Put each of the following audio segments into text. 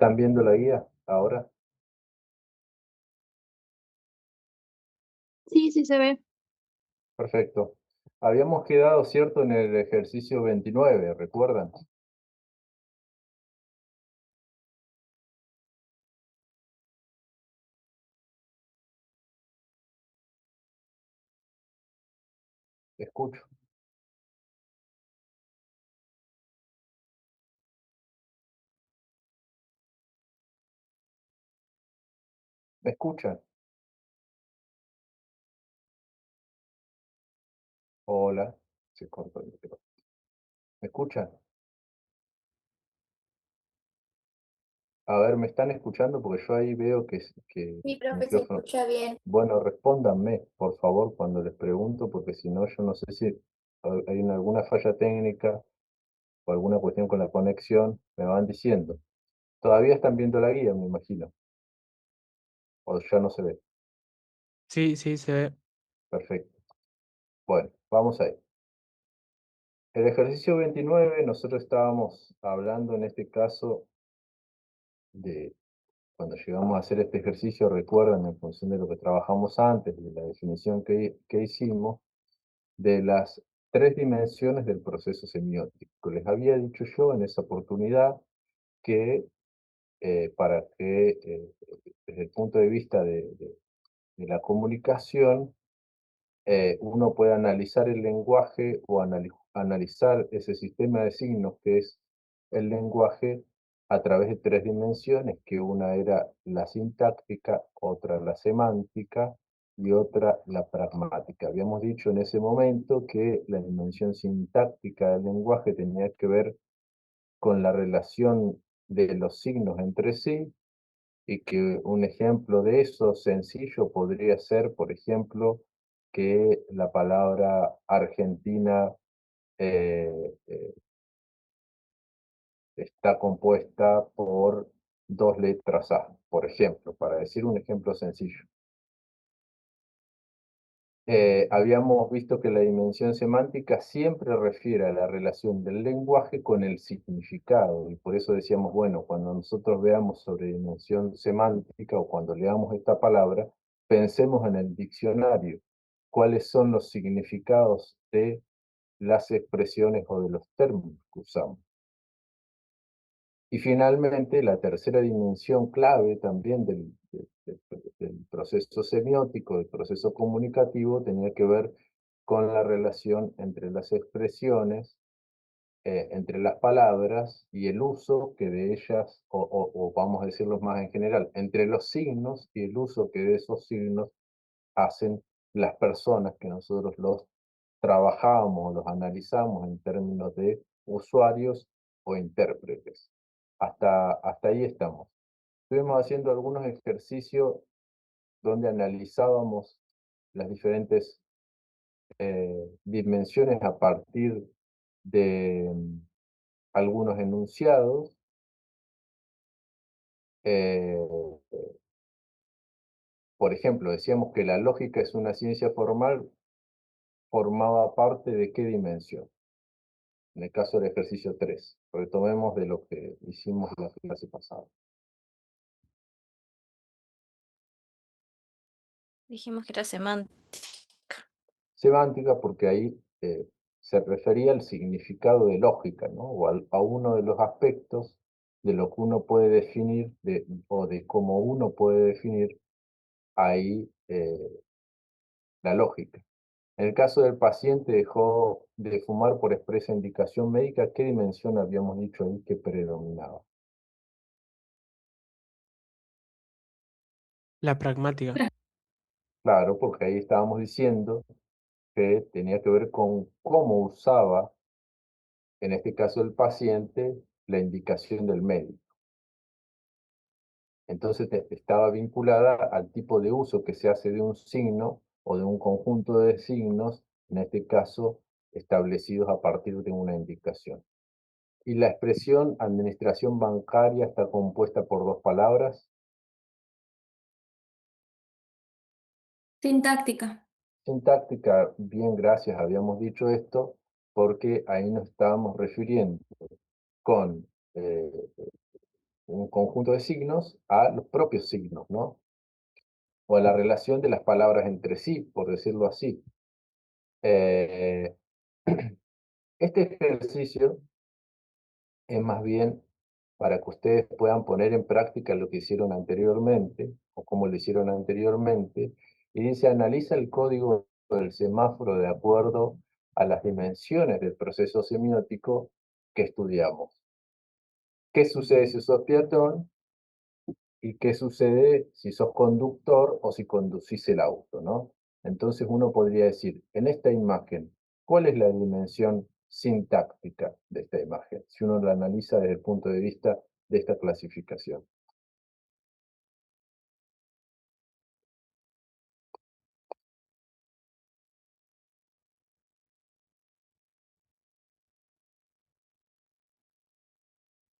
¿Están viendo la guía ahora? Sí, sí se ve. Perfecto. Habíamos quedado, ¿cierto?, en el ejercicio 29, ¿recuerdan? Escucho. ¿Me escuchan? Hola. Se cortó el micrófono. ¿Me escuchan? A ver, ¿me están escuchando? Porque yo ahí veo que Sí, el profe, se micrófono... escucha bien. Bueno, respóndanme, por favor, cuando les pregunto, porque si no, yo no sé si hay alguna falla técnica o alguna cuestión con la conexión, me van diciendo. Todavía están viendo la guía, me imagino, o ya no se ve. Sí, sí, se ve. Perfecto. Bueno, vamos ahí. El ejercicio 29, nosotros estábamos hablando en este caso de cuando llegamos a hacer este ejercicio, recuerdan, en función de lo que trabajamos antes, de la definición que hicimos, de las tres dimensiones del proceso semiótico. Les había dicho yo en esa oportunidad que para que, desde el punto de vista de la comunicación, uno puede analizar el lenguaje o analizar ese sistema de signos que es el lenguaje a través de tres dimensiones, que una era la sintáctica, otra la semántica y otra la pragmática. Habíamos dicho en ese momento que la dimensión sintáctica del lenguaje tenía que ver con la relación de los signos entre sí, y que un ejemplo de eso sencillo podría ser, por ejemplo, que la palabra Argentina eh, eh, está compuesta por dos letras A, por ejemplo, para decir un ejemplo sencillo. Habíamos visto que la dimensión semántica siempre refiere a la relación del lenguaje con el significado, y por eso decíamos, bueno, cuando nosotros veamos sobre dimensión semántica o cuando leamos esta palabra, pensemos en el diccionario, cuáles son los significados de las expresiones o de los términos que usamos. Y finalmente, la tercera dimensión clave también del proceso semiótico, del proceso comunicativo, tenía que ver con la relación entre las expresiones, entre las palabras y el uso que de ellas, o vamos a decirlo más en general, entre los signos y el uso que de esos signos hacen las personas que nosotros los trabajamos, los analizamos en términos de usuarios o intérpretes. Hasta ahí estamos. Estuvimos haciendo algunos ejercicios donde analizábamos las diferentes dimensiones a partir de algunos enunciados. Eh, por ejemplo, decíamos que la lógica es una ciencia formal, formaba parte de qué dimensión. En el caso del ejercicio 3, retomemos de lo que hicimos la clase pasada. Dijimos que era semántica. Semántica, porque ahí se refería al significado de lógica, ¿no? O a uno de los aspectos de lo que uno puede definir, o de cómo uno puede definir ahí la lógica. En el caso del paciente dejó de fumar por expresa indicación médica, ¿qué dimensión habíamos dicho ahí que predominaba? La pragmática. Claro, porque ahí estábamos diciendo que tenía que ver con cómo usaba, en este caso el paciente, la indicación del médico. Entonces estaba vinculada al tipo de uso que se hace de un signo o de un conjunto de signos, en este caso establecidos a partir de una indicación. Y la expresión administración bancaria está compuesta por dos palabras. Sintáctica. Sintáctica, bien, gracias, habíamos dicho esto, porque ahí nos estábamos refiriendo con un conjunto de signos a los propios signos, ¿no? O a la relación de las palabras entre sí, por decirlo así. Eh, este ejercicio es más bien para que ustedes puedan poner en práctica lo que hicieron anteriormente, o como lo hicieron anteriormente, y dice, analiza el código del semáforo de acuerdo a las dimensiones del proceso semiótico que estudiamos. ¿Qué sucede si sos peatón? ¿Y qué sucede si sos conductor o si conducís el auto, ¿no? Entonces uno podría decir, en esta imagen, ¿cuál es la dimensión sintáctica de esta imagen? Si uno la analiza desde el punto de vista de esta clasificación.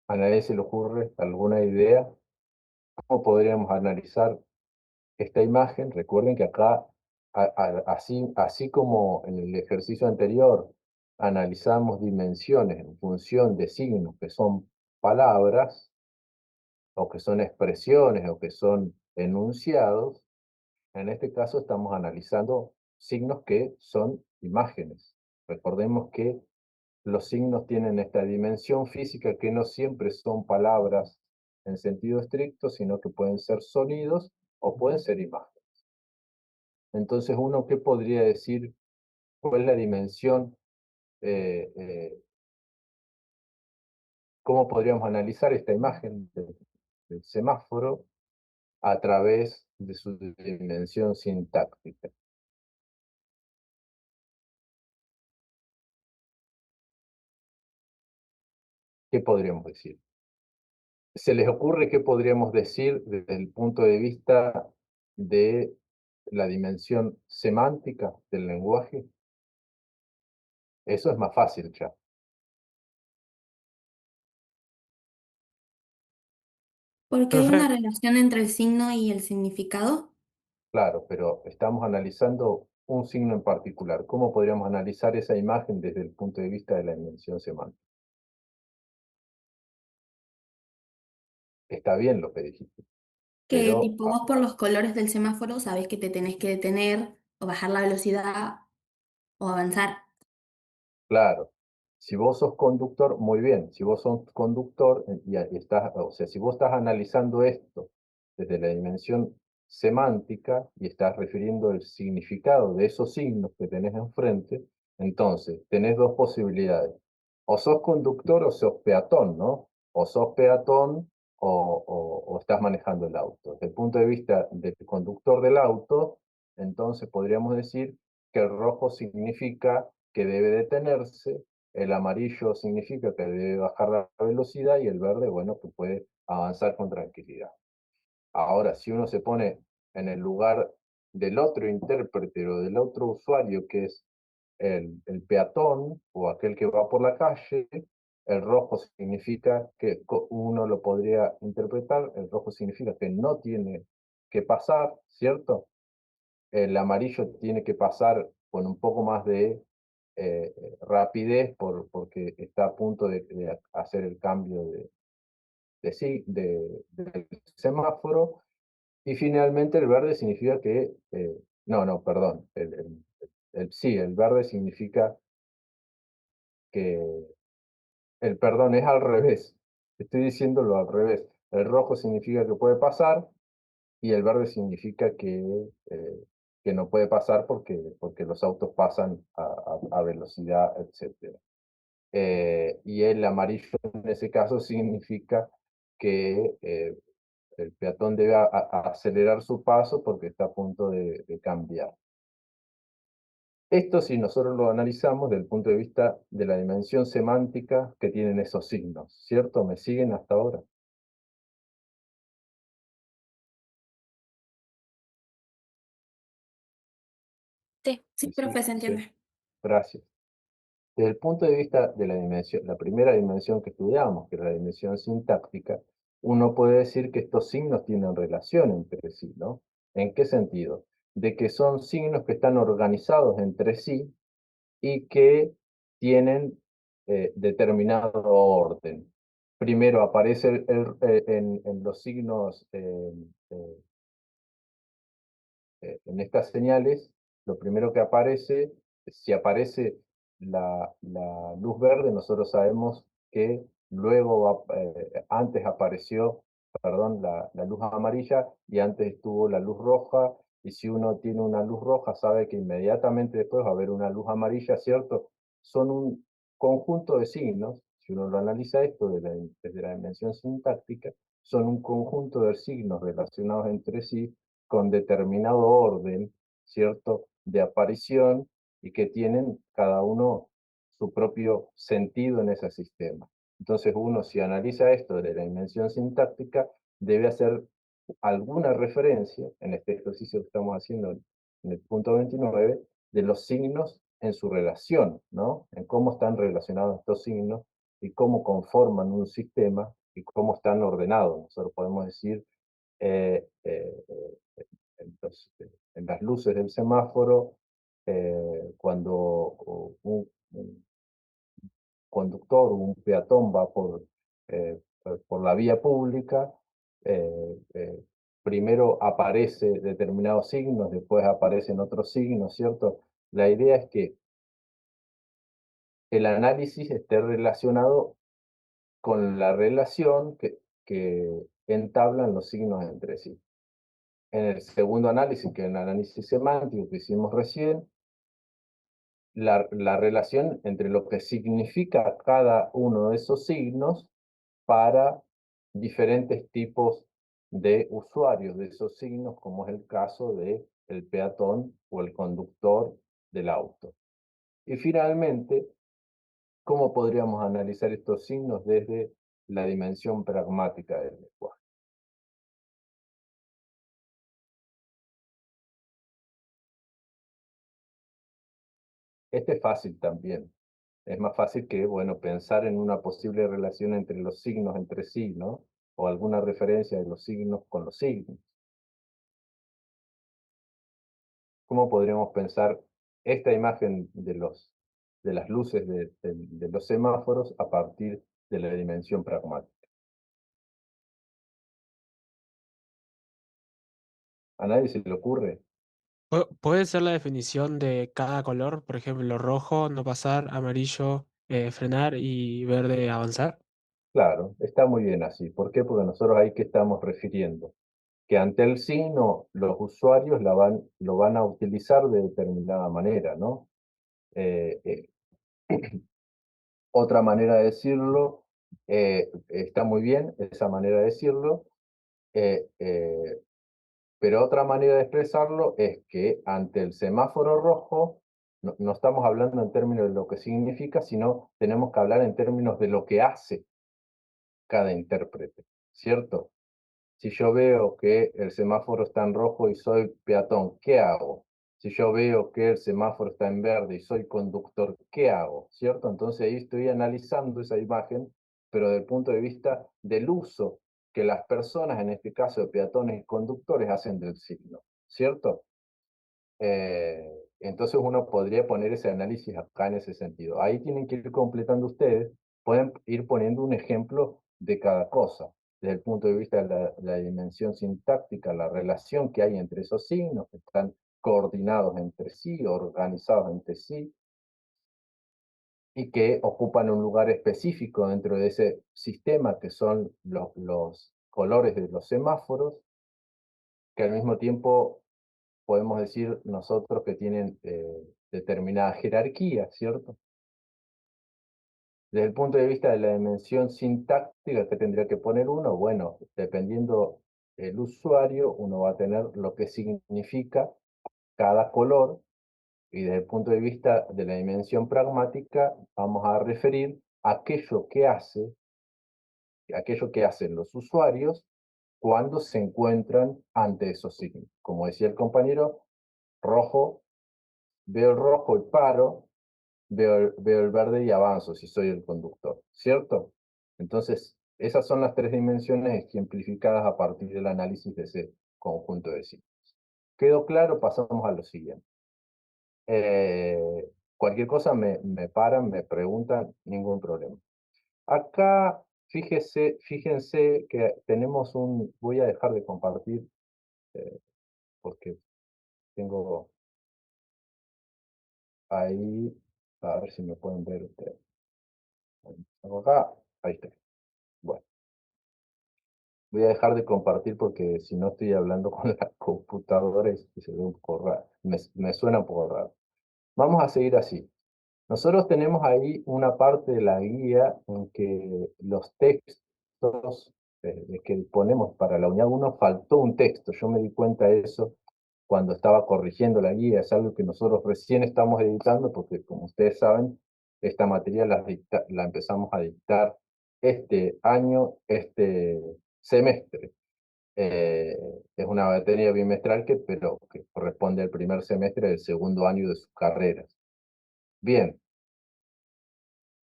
¿A nadie se le ocurre alguna idea? ¿Cómo podríamos analizar esta imagen? Recuerden que acá, así como en el ejercicio anterior, analizamos dimensiones en función de signos que son palabras, o que son expresiones, o que son enunciados. En este caso estamos analizando signos que son imágenes. Recordemos que los signos tienen esta dimensión física que no siempre son palabras en sentido estricto, sino que pueden ser sonidos o pueden ser imágenes. Entonces, uno, ¿qué podría decir? ¿Cuál es la dimensión? ¿Cómo podríamos analizar esta imagen del semáforo a través de su dimensión sintáctica? ¿Qué podríamos decir? ¿Se les ocurre qué podríamos decir desde el punto de vista de la dimensión semántica del lenguaje? Eso es más fácil ya, Porque hay Profe, una relación entre el signo y el significado. claro, pero estamos analizando un signo en particular. ¿Cómo podríamos analizar esa imagen desde el punto de vista de la dimensión semántica? Está bien lo que dijiste, Que pero tipo vos por los colores del semáforo sabés que te tenés que detener o bajar la velocidad o avanzar. claro, si vos sos conductor, muy bien, si vos sos conductor y estás, o sea, si vos estás analizando esto desde la dimensión semántica y estás refiriendo el significado de esos signos que tenés enfrente, entonces tenés dos posibilidades. O sos conductor o sos peatón, ¿no? O sos peatón o estás manejando el auto. Desde el punto de vista del conductor del auto, entonces podríamos decir que el rojo significa que debe detenerse, el amarillo significa que debe bajar la velocidad y el verde, bueno, que puede avanzar con tranquilidad. Ahora, si uno se pone en el lugar del otro intérprete o del otro usuario, que es el peatón o aquel que va por la calle, el rojo significa que uno lo podría interpretar, el rojo significa que no tiene que pasar, ¿cierto? El amarillo tiene que pasar con un poco más de rapidez porque está a punto de hacer el cambio del semáforo. Y finalmente el verde significa que, no, perdón, sí, el verde significa que, perdón, es al revés, estoy diciéndolo al revés. El rojo significa que puede pasar y el verde significa que no puede pasar porque los autos pasan a velocidad, etc. Y el amarillo en ese caso significa que el peatón debe acelerar su paso porque está a punto de cambiar. Esto si nosotros lo analizamos desde el punto de vista de la dimensión semántica que tienen esos signos, ¿cierto? ¿Me siguen hasta ahora? Sí, Sí, ¿Me profe, siguen? se Sí, entiende. gracias. Desde el punto de vista de la dimensión, la primera dimensión que estudiamos, que es la dimensión sintáctica, uno puede decir que estos signos tienen relación entre sí, ¿no? ¿En qué sentido? De que son signos que están organizados entre sí y que tienen determinado orden. primero aparece en los signos, en estas señales, lo primero que aparece, si aparece la luz verde, nosotros sabemos que luego, antes apareció, perdón, la luz amarilla y antes estuvo la luz roja, y si uno tiene una luz roja, sabe que inmediatamente después va a haber una luz amarilla, ¿cierto? Son un conjunto de signos, si uno lo analiza esto desde la dimensión sintáctica, son un conjunto de signos relacionados entre sí con determinado orden, ¿cierto?, de aparición y que tienen cada uno su propio sentido en ese sistema. Entonces uno, si analiza esto de la dimensión sintáctica, debe hacer alguna referencia, en este ejercicio que estamos haciendo en el punto 29, de los signos en su relación, ¿no? En cómo están relacionados estos signos y cómo conforman un sistema y cómo están ordenados. Nosotros podemos decir, eh, eh, en las luces del semáforo, cuando un conductor o un peatón va por la vía pública, primero aparece determinados signos, después aparecen otros signos, ¿cierto? La idea es que el análisis esté relacionado con la relación que entablan los signos entre sí. En el segundo análisis, que es el análisis semántico que hicimos recién, la relación entre lo que significa cada uno de esos signos para diferentes tipos de usuarios de esos signos, como es el caso de el peatón o el conductor del auto. Y finalmente, ¿cómo podríamos analizar estos signos desde la dimensión pragmática del lenguaje? Este es fácil también. Es más fácil que, bueno, pensar en una posible relación entre los signos entre sí, ¿no? O alguna referencia de los signos con los signos. ¿Cómo podríamos pensar esta imagen de las luces de los semáforos a partir de la dimensión pragmática? ¿A nadie se le ocurre? ¿Puede ser la definición de cada color? Por ejemplo, rojo, no pasar, amarillo, frenar y verde, avanzar. Claro, está muy bien así. ¿Por qué? Porque nosotros ahí que estamos refiriendo que ante el signo los usuarios lo van a utilizar de determinada manera, ¿no? Eh, eh, Otra manera de decirlo, está muy bien esa manera de decirlo, eh, eh, pero otra manera de expresarlo es que ante el semáforo rojo, no estamos hablando en términos de lo que significa, sino tenemos que hablar en términos de lo que hace cada intérprete, ¿cierto? Si yo veo que el semáforo está en rojo y soy peatón, ¿qué hago? Si yo veo que el semáforo está en verde y soy conductor, ¿qué hago? ¿Cierto? Entonces ahí estoy analizando esa imagen, pero desde el punto de vista del uso que las personas, en este caso de peatones y conductores, hacen del signo, ¿cierto? Entonces uno podría poner ese análisis acá en ese sentido. Ahí tienen que ir completando ustedes, pueden ir poniendo un ejemplo de cada cosa, desde el punto de vista de la dimensión sintáctica, la relación que hay entre esos signos, que están coordinados entre sí, organizados entre sí, y que ocupan un lugar específico dentro de ese sistema, que son los colores de los semáforos, que al mismo tiempo podemos decir nosotros que tienen determinada jerarquía, ¿cierto? Desde el punto de vista de la dimensión sintáctica que tendría que poner uno, bueno, dependiendo el usuario, uno va a tener lo que significa cada color, y desde el punto de vista de la dimensión pragmática, vamos a referir aquello que hacen los usuarios cuando se encuentran ante esos signos. Como decía el compañero, rojo, veo el rojo y paro, veo el verde y avanzo si soy el conductor, ¿cierto? Entonces, esas son las tres dimensiones ejemplificadas a partir del análisis de ese conjunto de signos. ¿Quedó claro? Pasamos a lo siguiente. Cualquier cosa me paran, me preguntan, ningún problema. Acá fíjense que tenemos voy a dejar de compartir porque tengo ahí, a ver si me pueden ver ustedes. Tengo acá, ahí está. Bueno, voy a dejar de compartir porque si no estoy hablando con la computadora y se ve un poco raro, me suena un poco raro. Vamos a seguir así. Nosotros tenemos ahí una parte de la guía en que los textos que disponemos para la unidad 1 faltó un texto. Yo me di cuenta de eso cuando estaba corrigiendo la guía. Es algo que nosotros recién estamos editando porque, como ustedes saben, esta materia la empezamos a dictar este año, este semestre. Eh, es una materia bimestral pero que corresponde al primer semestre del segundo año de sus carreras. Bien,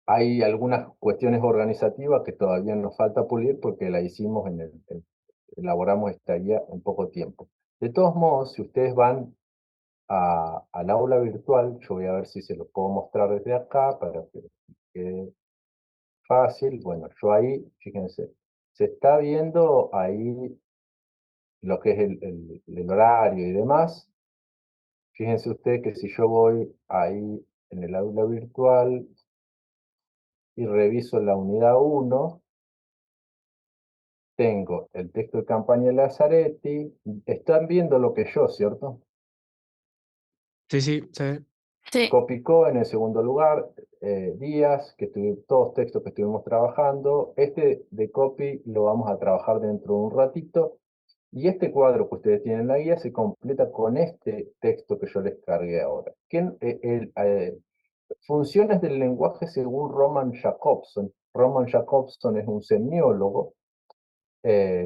hay algunas cuestiones organizativas que todavía nos falta pulir porque la hicimos elaboramos esta guía en poco tiempo. De todos modos, si ustedes van al aula virtual, yo voy a ver si se lo puedo mostrar desde acá para que quede fácil. Bueno, yo ahí, fíjense, se está viendo ahí lo que es el horario y demás. Fíjense ustedes que si yo voy ahí en el aula virtual y reviso la unidad 1, tengo el texto de campaña de Lazzaretti. Están viendo lo que yo, ¿cierto? Sí, sí, se ve. Sí. Copicó en el segundo lugar, Díaz, todos textos que estuvimos trabajando. Este de copy lo vamos a trabajar dentro de un ratito. Y este cuadro que ustedes tienen en la guía se completa con este texto que yo les cargué ahora. Funciones del lenguaje según Roman Jakobson. Roman Jakobson es un semiólogo.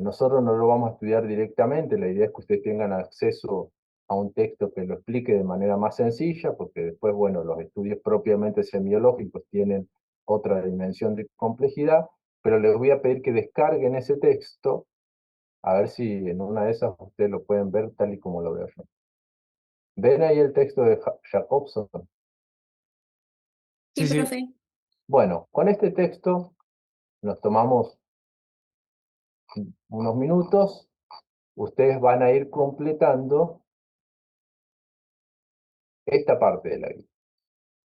Nosotros no lo vamos a estudiar directamente, la idea es que ustedes tengan acceso a un texto que lo explique de manera más sencilla, porque después, bueno, los estudios propiamente semiológicos tienen otra dimensión de complejidad, pero les voy a pedir que descarguen ese texto, a ver si en una de esas ustedes lo pueden ver tal y como lo veo yo. ¿Ven ahí el texto de Jacobson? Sí, Sí, sí. profe. Bueno, con este texto nos tomamos unos minutos, ustedes van a ir completando esta parte de la guía.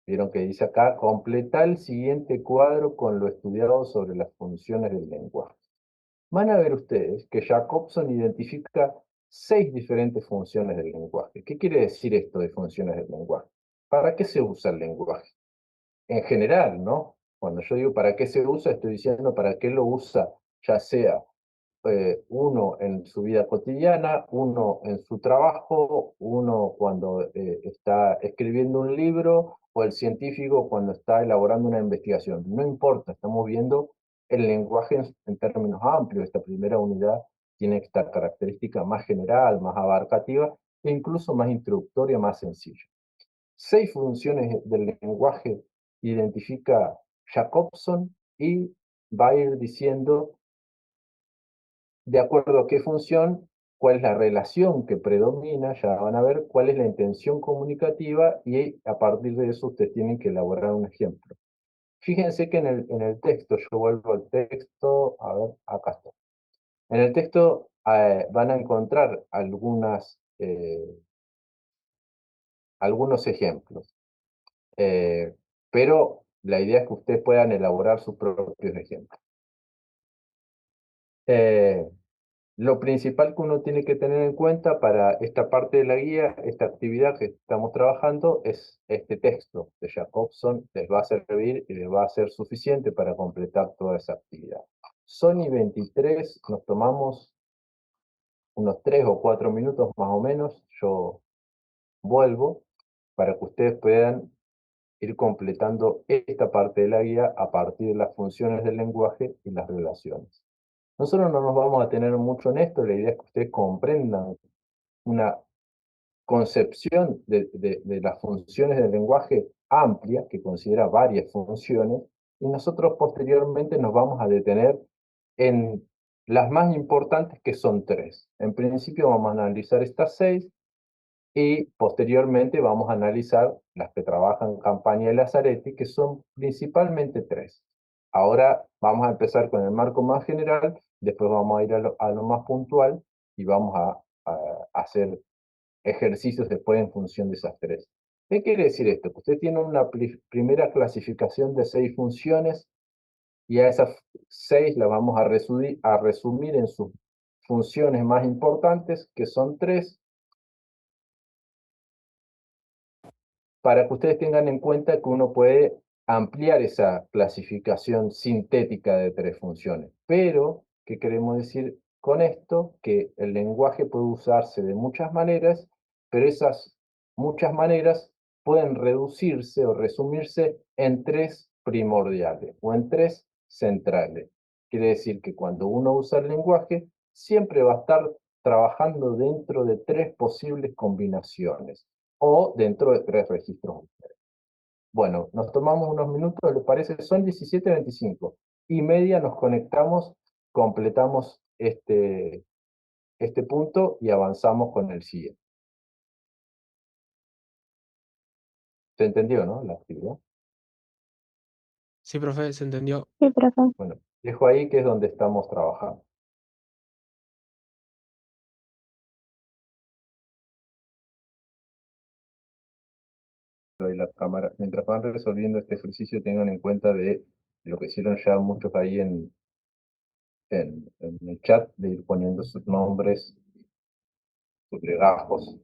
Vieron que dice acá, completa el siguiente cuadro con lo estudiado sobre las funciones del lenguaje. Van a ver ustedes que Jacobson identifica 6 diferentes funciones del lenguaje. ¿Qué quiere decir esto de funciones del lenguaje? ¿Para qué se usa el lenguaje? En general, ¿no? Cuando yo digo para qué se usa, estoy diciendo para qué lo usa, ya sea uno en su vida cotidiana, uno en su trabajo, uno cuando está escribiendo un libro o el científico cuando está elaborando una investigación. No importa, estamos viendo el lenguaje en términos amplios. Esta primera unidad tiene esta característica más general, más abarcativa e incluso más introductoria, más sencilla. 6 funciones del lenguaje identifica Jacobson y va a ir diciendo de acuerdo a qué función, cuál es la relación que predomina, ya van a ver cuál es la intención comunicativa y a partir de eso ustedes tienen que elaborar un ejemplo. Fíjense que en el texto, yo vuelvo al texto, a ver, acá está. En el texto van a encontrar algunos ejemplos, pero la idea es que ustedes puedan elaborar sus propios ejemplos. Lo principal que uno tiene que tener en cuenta para esta parte de la guía, esta actividad que estamos trabajando, es este texto de Jacobson. Les va a servir y les va a ser suficiente para completar toda esa actividad. Son y 23, nos tomamos unos 3 o 4 minutos más o menos. Yo vuelvo para que ustedes puedan ir completando esta parte de la guía a partir de las funciones del lenguaje y las relaciones. Nosotros no nos vamos a tener mucho en esto, la idea es que ustedes comprendan una concepción de las funciones del lenguaje amplia, que considera varias funciones, y nosotros posteriormente nos vamos a detener en las más importantes, que son 3. En principio vamos a analizar estas 6, y posteriormente vamos a analizar las que trabajan campaña de Lazzaretti, que son principalmente 3. Ahora Vamos a empezar con el marco más general, después vamos a ir a lo más puntual y vamos a hacer ejercicios después en función de esas tres. ¿Qué quiere decir esto? Que usted tiene una primera clasificación de 6 funciones y a esas 6 las vamos a resumir en sus funciones más importantes, que son 3, para que ustedes tengan en cuenta que uno puede ampliar esa clasificación sintética de 3 funciones. Pero, ¿qué queremos decir con esto? Que el lenguaje puede usarse de muchas maneras, pero esas muchas maneras pueden reducirse o resumirse en 3 primordiales o en 3 centrales. Quiere decir que cuando uno usa el lenguaje, siempre va a estar trabajando dentro de 3 posibles combinaciones o dentro de 3 registros. Bueno, nos tomamos unos minutos, ¿les parece? Son 17:25 y media, nos conectamos, completamos este punto y avanzamos con el siguiente. ¿Se entendió, no? La actividad. Sí, profe, se entendió. Sí, profe. Bueno, dejo ahí que es donde estamos trabajando. Y la cámara. Mientras van resolviendo este ejercicio, tengan en cuenta de lo que hicieron ya muchos ahí en el chat, de ir poniendo sus nombres, sus legajos,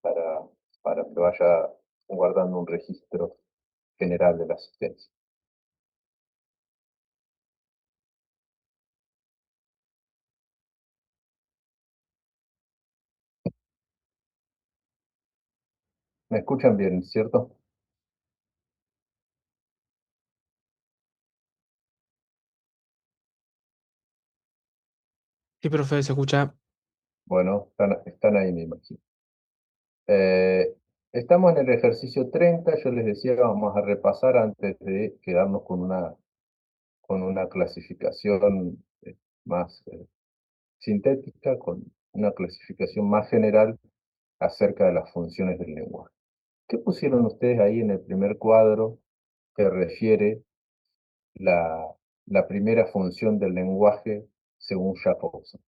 para, para que vaya guardando un registro general de la asistencia. ¿Me escuchan bien, cierto? Sí, profe, se escucha. Bueno, están ahí, me imagino. Eh, Estamos en el ejercicio 30, yo les decía que vamos a repasar antes de quedarnos con una clasificación más sintética, con una clasificación más general acerca de las funciones del lenguaje. ¿Qué pusieron ustedes ahí en el primer cuadro que refiere la, la primera función del lenguaje según Jacobson?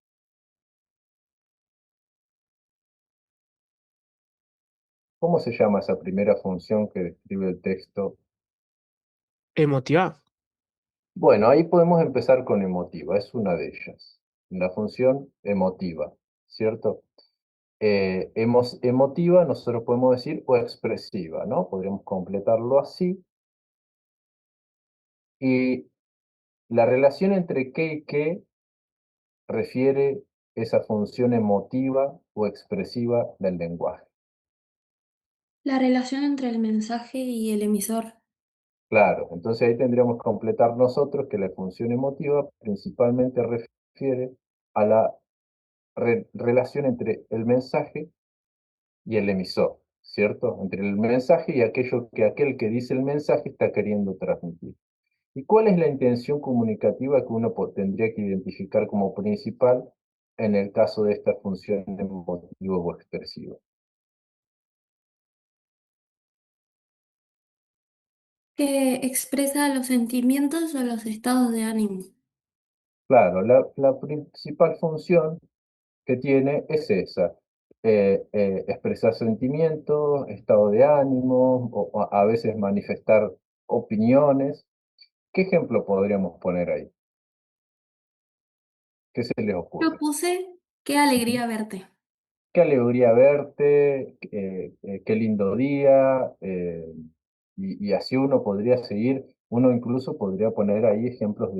¿Cómo se llama esa primera función que describe el texto? ¿Emotiva? Bueno, ahí podemos empezar con emotiva, es una de ellas. Una función emotiva, ¿cierto? Emotiva nosotros podemos decir o expresiva, ¿no? Podríamos completarlo así. Y la relación entre qué y qué refiere esa función emotiva o expresiva del lenguaje. La relación entre el mensaje y el emisor. Claro, entonces ahí tendríamos que completar nosotros que la función emotiva principalmente refiere a la relación entre el mensaje y el emisor, ¿cierto? Entre el mensaje y aquello que aquel que dice el mensaje está queriendo transmitir. ¿Y cuál es la intención comunicativa que uno tendría que identificar como principal en el caso de esta función emotiva o expresiva? Que expresa los sentimientos o los estados de ánimo. Claro, la principal función que tiene es esa, expresar sentimientos, estado de ánimo, o a veces manifestar opiniones. ¿Qué ejemplo podríamos poner ahí? ¿Qué se les Yo ocurre? puse, qué Ujú. alegría verte. Qué alegría verte, qué lindo día, y así uno podría seguir, uno incluso podría poner ahí ejemplos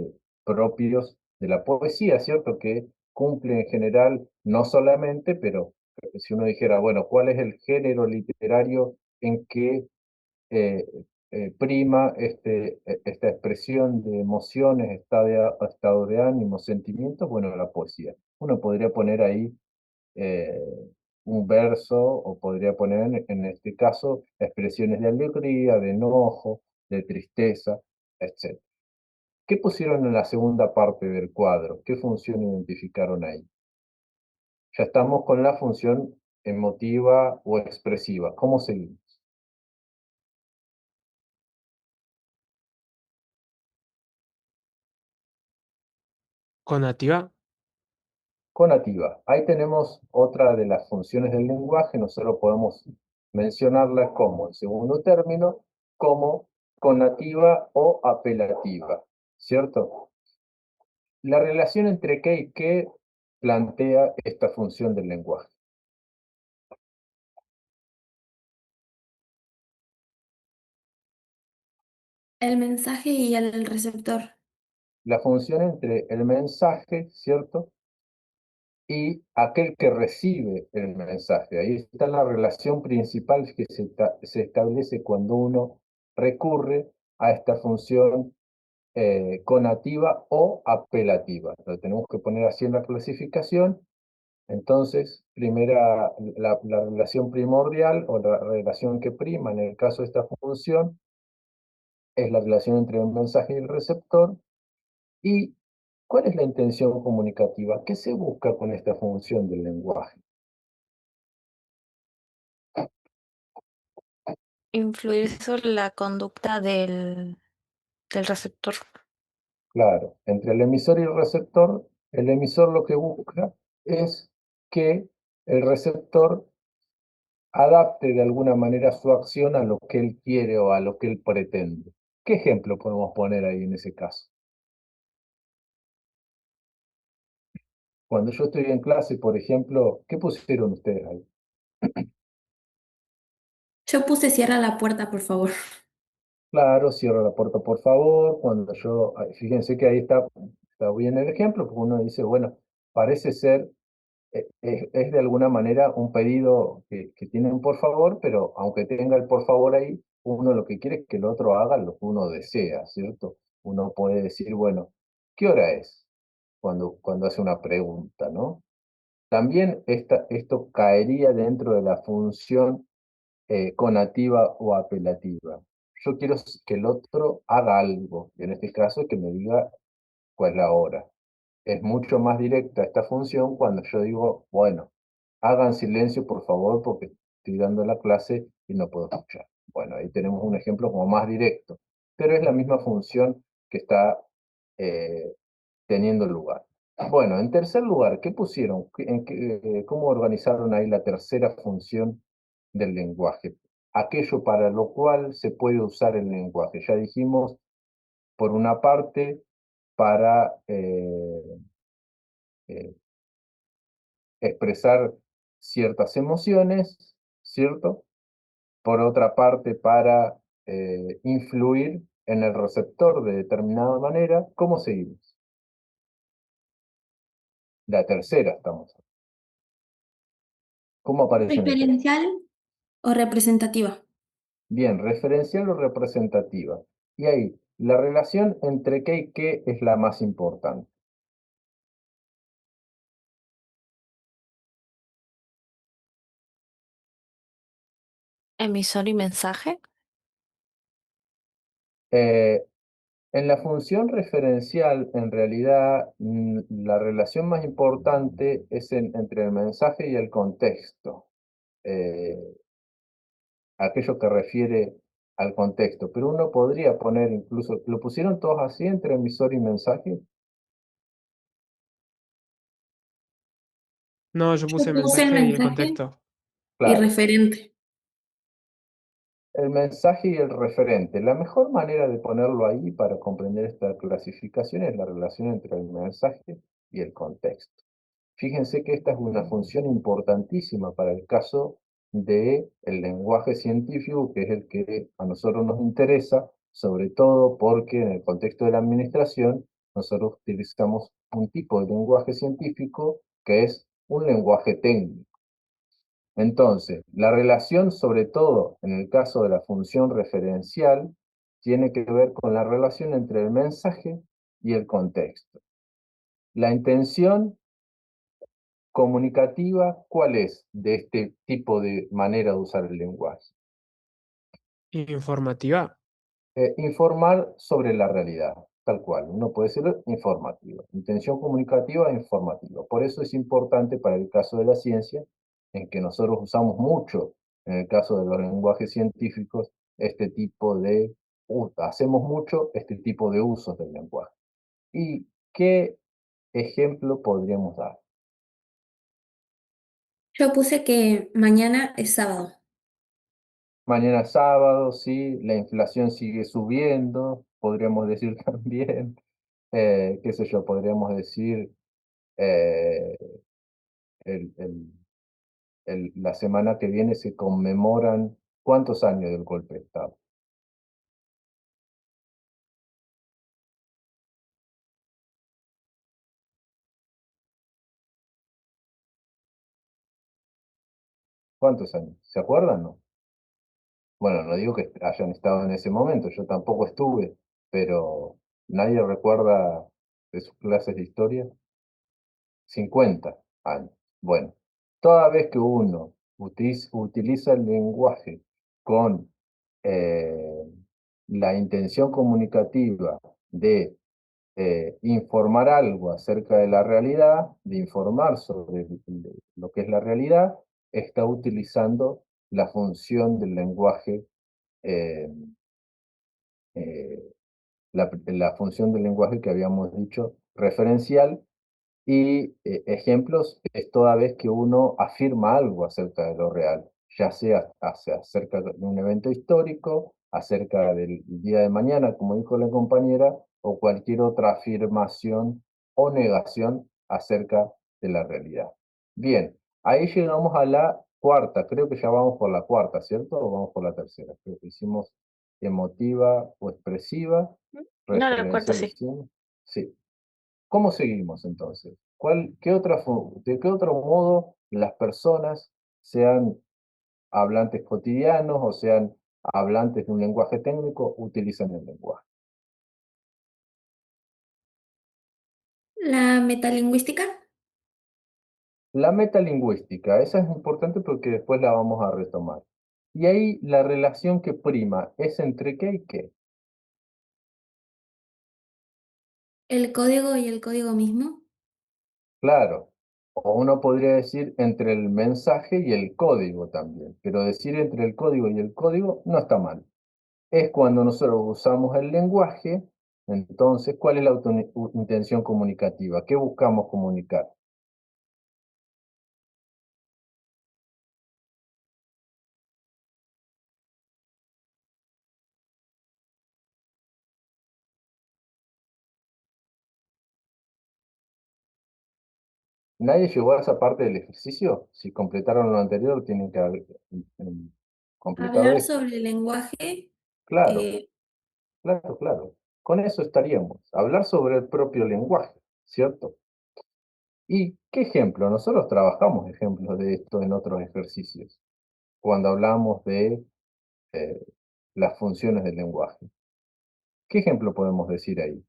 propios de la poesía, ¿cierto? Que cumple en general, no solamente, pero si uno dijera, bueno, ¿cuál es el género literario en que eh, prima esta expresión de emociones, estado de ánimo, sentimientos? Bueno, la poesía. Uno podría poner ahí eh, un verso, o podría poner en este caso expresiones de alegría, de enojo, de tristeza, etc. ¿Qué pusieron en la segunda parte del cuadro? ¿Qué función identificaron ahí? Ya estamos con la función emotiva o expresiva. ¿Cómo seguimos? Conativa. Conativa. Ahí tenemos otra de las funciones del lenguaje. Nosotros podemos mencionarla como, en segundo término, como conativa o apelativa, ¿cierto? La relación entre qué y qué plantea esta función del lenguaje. El mensaje y el receptor. La función entre el mensaje, ¿cierto? Y aquel que recibe el mensaje. Ahí está la relación principal que se establece cuando uno recurre a esta función conativa o apelativa. Lo tenemos que poner así en la clasificación. Entonces, primera, la relación primordial o la relación que prima en el caso de esta función es la relación entre el mensaje y el receptor. ¿Y cuál es la intención comunicativa? ¿Qué se busca con esta función del lenguaje? Influir sobre la conducta del receptor. Claro, entre el emisor y el emisor lo que busca es que el receptor adapte de alguna manera su acción a lo que él quiere o a lo que él pretende. ¿Qué ejemplo podemos poner ahí en ese caso? Cuando yo estoy en clase, por ejemplo, ¿qué pusieron ustedes ahí? Yo puse cierra la puerta, por favor. Claro, cierra la puerta, por favor. Cuando yo, fíjense que ahí está bien el ejemplo, porque uno dice, bueno, parece ser, es de alguna manera un pedido que tienen por favor, pero aunque tenga el por favor ahí, uno lo que quiere es que el otro haga lo que uno desea, ¿cierto? Uno puede decir, bueno, ¿qué hora es? Cuando hace una pregunta, ¿no? También esto caería dentro de la función conativa o apelativa. Yo quiero que el otro haga algo, y en este caso que me diga cuál es la hora. Es mucho más directa esta función cuando yo digo, bueno, hagan silencio por favor porque estoy dando la clase y no puedo escuchar. Bueno, ahí tenemos un ejemplo como más directo, pero es la misma función que está eh, teniendo lugar. Bueno, en tercer lugar, ¿qué pusieron? ¿Cómo organizaron ahí la tercera función del lenguaje? Aquello para lo cual se puede usar el lenguaje. Ya dijimos, por una parte, para eh, expresar ciertas emociones, ¿cierto? Por otra parte, para influir en el receptor de determinada manera. ¿Cómo seguimos? La tercera estamos. ¿Cómo aparece en el texto? ¿Referencial o representativa? Bien, referencial o representativa. Y ahí, la relación entre qué y qué es la más importante. Emisor y mensaje. Eh, en la función referencial, en realidad, la relación más importante es entre el mensaje y el contexto. Eh, aquello que refiere al contexto. Pero uno podría poner incluso, ¿lo pusieron todos así entre emisor y mensaje? No, yo Yo puse puse el mensaje y el mensaje contexto. y Claro. referente. El mensaje y el referente. La mejor manera de ponerlo ahí para comprender esta clasificación es la relación entre el mensaje y el contexto. Fíjense que esta es una función importantísima para el caso del lenguaje científico, que es el que a nosotros nos interesa, sobre todo porque en el contexto de la administración nosotros utilizamos un tipo de lenguaje científico que es un lenguaje técnico. Entonces, la relación, sobre todo en el caso de la función referencial, tiene que ver con la relación entre el mensaje y el contexto. La intención comunicativa, ¿cuál es de este tipo de manera de usar el lenguaje? Informativa. Informar sobre la realidad, tal cual. Uno puede ser informativo. Intención comunicativa e informativa. Por eso es importante para el caso de la ciencia, en que nosotros usamos mucho, en el caso de los lenguajes científicos, hacemos mucho este tipo de usos del lenguaje. ¿Y qué ejemplo podríamos dar? Yo puse que mañana es sábado. Mañana es sábado, sí, la inflación sigue subiendo, podríamos decir también, qué sé yo, podríamos decir eh, el, el- la semana que viene se conmemoran ¿cuántos años del golpe de Estado? ¿Cuántos años? ¿Se acuerdan, no? Bueno, no digo que hayan estado en ese momento, yo tampoco estuve, pero nadie recuerda de sus clases de historia. 50 años. Bueno, toda vez que uno utiliza el lenguaje con eh, la intención comunicativa de informar algo acerca de la realidad, de informar sobre lo que es la realidad, está utilizando la función del lenguaje, eh, eh, la función del lenguaje que habíamos dicho referencial. Y ejemplos es toda vez que uno afirma algo acerca de lo real, ya sea acerca de un evento histórico, acerca del día de mañana, como dijo la compañera, o cualquier otra afirmación o negación acerca de la realidad. Bien, ahí llegamos a la cuarta, creo que ya vamos por la cuarta, ¿cierto? ¿O vamos por la tercera? Creo que hicimos emotiva o expresiva, No, la cuarta referencial, sí. decimos. Sí. ¿Cómo seguimos entonces? ¿De qué otro modo las personas, sean hablantes cotidianos o sean hablantes de un lenguaje técnico, utilizan el lenguaje? La metalingüística. La metalingüística, esa es importante porque después la vamos a retomar. Y ahí la relación que prima es entre qué y qué. El código y el código mismo. Claro, o uno podría decir entre el mensaje y el código también, pero decir entre el código y el código no está mal. Es cuando nosotros usamos el lenguaje, entonces, ¿cuál es la intención comunicativa? ¿Qué buscamos comunicar? ¿Nadie llegó a esa parte del ejercicio? Si completaron lo anterior, tienen que haber completado Hablar esto. sobre el lenguaje. Claro, eh, claro, claro. Con eso estaríamos. Hablar sobre el propio lenguaje, ¿cierto? ¿Y qué ejemplo? Nosotros trabajamos ejemplos de esto en otros ejercicios, cuando hablamos de eh, las funciones del lenguaje. ¿Qué ejemplo podemos decir ahí?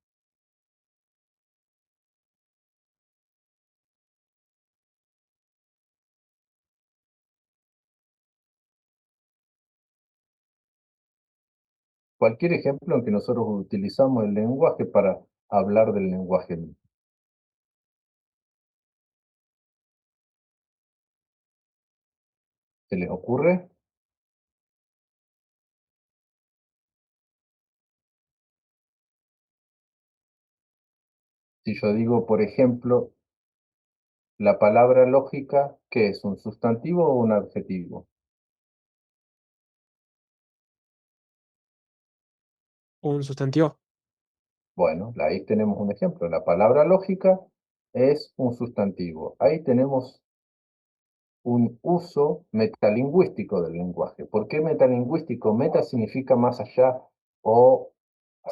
Cualquier ejemplo en que nosotros utilizamos el lenguaje para hablar del lenguaje mismo. ¿Se les ocurre? Si yo digo, por ejemplo, la palabra lógica, ¿qué es? ¿Un sustantivo o un adjetivo? Un sustantivo. Bueno, ahí tenemos un ejemplo. La palabra lógica es un sustantivo. Ahí tenemos un uso metalingüístico del lenguaje. ¿Por qué metalingüístico? Meta significa más allá o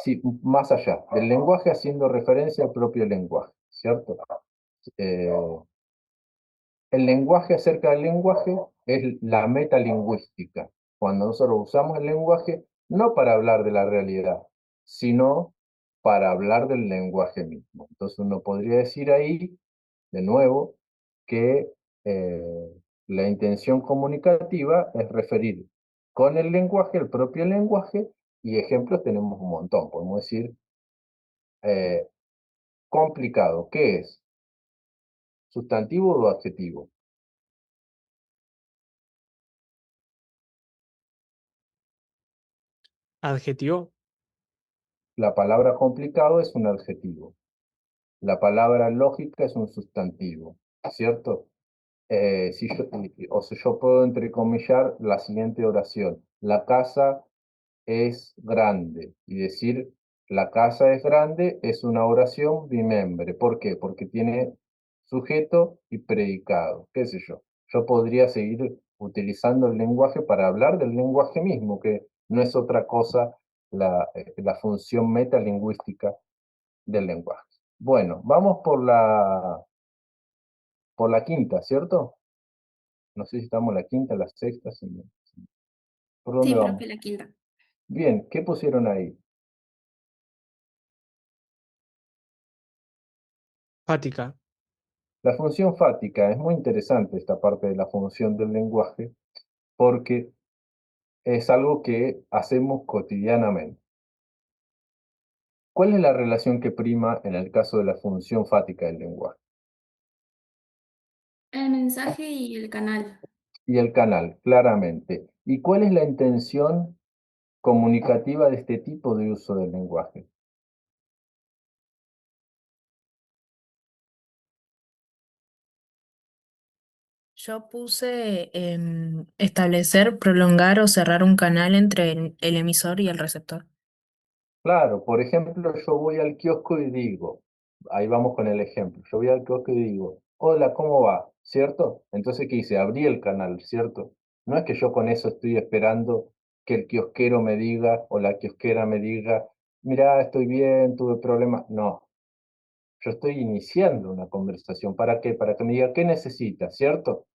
sí, más allá del lenguaje haciendo referencia al propio lenguaje, ¿cierto? Eh, el lenguaje acerca del lenguaje es la metalingüística. Cuando nosotros usamos el lenguaje no para hablar de la realidad, sino para hablar del lenguaje mismo. Entonces uno podría decir ahí, de nuevo, que la intención comunicativa es referir con el lenguaje, el propio lenguaje, y ejemplos tenemos un montón. Podemos decir eh, complicado. ¿Qué es? ¿Sustantivo o adjetivo? Adjetivo. La palabra complicado es un adjetivo. la palabra lógica es un sustantivo, ¿cierto? Si yo, o sea, yo puedo entrecomillar la siguiente oración. La casa es grande. Y decir la casa es grande es una oración bimembre. ¿Por qué? Porque tiene sujeto y predicado. ¿Qué sé yo? Yo podría seguir utilizando el lenguaje para hablar del lenguaje mismo, que no es otra cosa la función metalingüística del lenguaje. Bueno, vamos por la quinta, ¿cierto? No sé si estamos en la quinta, la sexta. ¿Por dónde Sí, vamos? profe, la quinta. Bien, ¿qué pusieron ahí? Fática. La función fática es muy interesante esta parte de la función del lenguaje porque es algo que hacemos cotidianamente. ¿Cuál es la relación que prima en el caso de la función fática del lenguaje? El mensaje y el canal. Y el canal, claramente. ¿Y cuál es la intención comunicativa de este tipo de uso del lenguaje? Yo puse establecer, prolongar o cerrar un canal entre el emisor y el receptor. Claro, por ejemplo, yo voy al kiosco y digo, ahí vamos con el ejemplo, yo voy al kiosco y digo, hola, ¿cómo va? ¿Cierto? Entonces, ¿qué hice? Abrí el canal, ¿cierto? No es que yo con eso estoy esperando que el kiosquero me diga o la kiosquera me diga, mira, estoy bien, tuve problemas. No, yo estoy iniciando una conversación. ¿Para qué? Para que me diga, ¿qué necesita? ¿Cierto?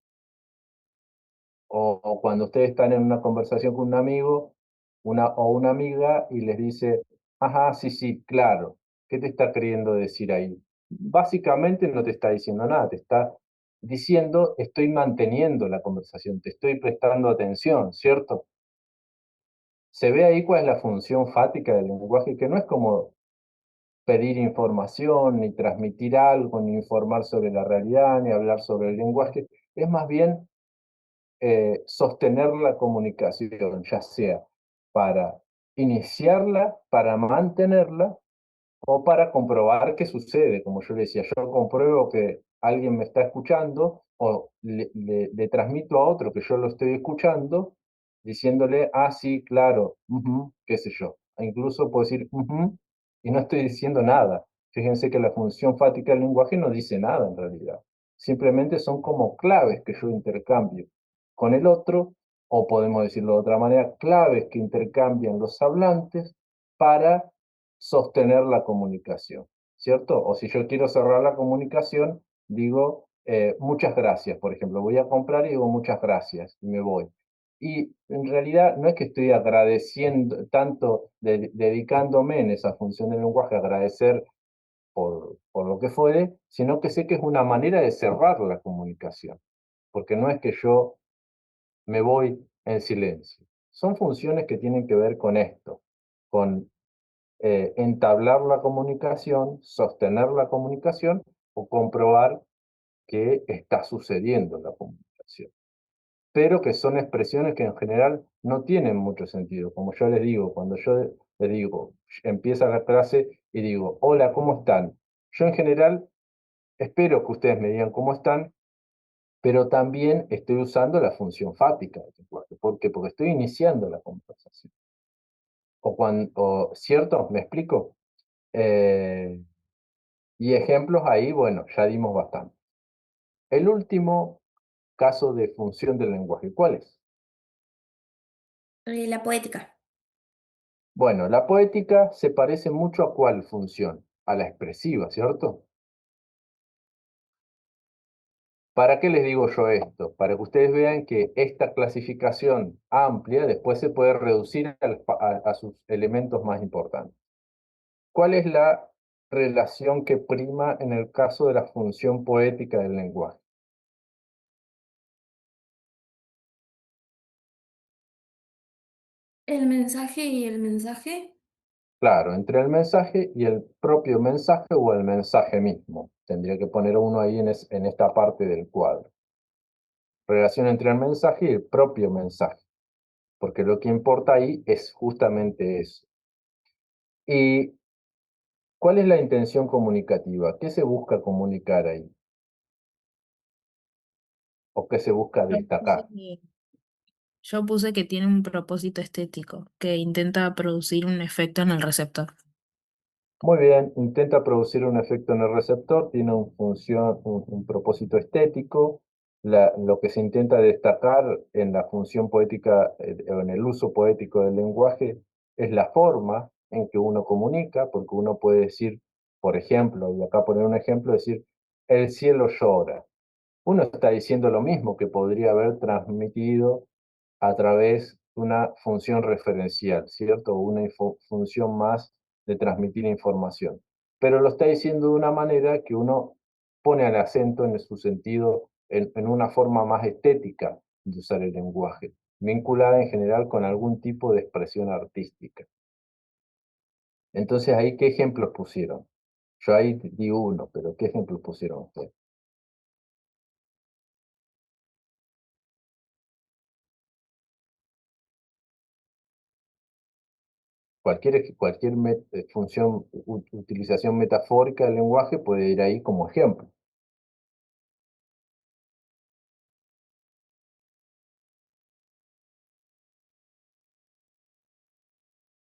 O cuando ustedes están en una conversación con un amigo o una amiga y les dice, ajá, sí, sí, claro, ¿qué te está queriendo decir ahí? Básicamente no te está diciendo nada, te está diciendo, estoy manteniendo la conversación, te estoy prestando atención, ¿cierto? Se ve ahí cuál es la función fática del lenguaje, que no es como pedir información, ni transmitir algo, ni informar sobre la realidad, ni hablar sobre el lenguaje, es más bien sostener la comunicación, ya sea para iniciarla, para mantenerla o para comprobar qué sucede. Como yo le decía, yo compruebo que alguien me está escuchando o le transmito a otro que yo lo estoy escuchando, diciéndole, ah, sí, claro, qué sé yo. E incluso puedo decir, y no estoy diciendo nada. Fíjense que la función fática del lenguaje no dice nada en realidad. Simplemente son como claves que yo intercambio con el otro, o podemos decirlo de otra manera, claves que intercambian los hablantes para sostener la comunicación, ¿cierto? O si yo quiero cerrar la comunicación, digo muchas gracias, por ejemplo, voy a comprar y digo muchas gracias y me voy. Y en realidad no es que estoy agradeciendo, tanto dedicándome en esa función del lenguaje, a agradecer por lo que fuere, sino que sé que es una manera de cerrar la comunicación, porque no es que yo me voy en silencio. Son funciones que tienen que ver con esto, con entablar la comunicación, sostener la comunicación o comprobar que está sucediendo la comunicación. Pero que son expresiones que en general no tienen mucho sentido. Como yo les digo, cuando yo les digo, empieza la clase y digo, hola, ¿cómo están? Yo en general espero que ustedes me digan cómo están, pero también estoy usando la función fática del lenguaje. ¿Por qué? Porque estoy iniciando la conversación. ¿Cierto? ¿Me explico? Eh, Y ejemplos ahí, bueno, ya dimos bastante. El último caso de función del lenguaje, ¿cuál es? La poética. Bueno, la poética se parece mucho a cuál función, a la expresiva, ¿cierto? ¿Para qué les digo yo esto? Para que ustedes vean que esta clasificación amplia después se puede reducir a sus elementos más importantes. ¿Cuál es la relación que prima en el caso de la función poética del lenguaje? El mensaje y el mensaje. Claro, entre el mensaje y el propio mensaje o el mensaje mismo. Tendría que poner uno ahí en esta parte del cuadro. Relación entre el mensaje y el propio mensaje. Porque lo que importa ahí es justamente eso. Y ¿Cuál es la intención comunicativa? ¿Qué se busca comunicar ahí? ¿O qué se busca Yo destacar? yo puse que tiene un propósito estético, que intenta producir un efecto en el receptor. Muy bien, intenta producir un efecto en el receptor, tiene un propósito estético. Lo que se intenta destacar en la función poética o en el uso poético del lenguaje es la forma en que uno comunica, porque uno puede decir, por ejemplo, y acá poner un ejemplo, decir, el cielo llora. Uno está diciendo lo mismo que podría haber transmitido a través de una función referencial, ¿cierto? Una función más de transmitir información. Pero lo está diciendo de una manera que uno pone el acento en su sentido, en una forma más estética de usar el lenguaje, vinculada en general con algún tipo de expresión artística. Entonces, ahí, ¿qué ejemplos pusieron? Yo ahí di uno, pero ¿qué ejemplos pusieron ustedes? Cualquier función, utilización metafórica del lenguaje puede ir ahí como ejemplo.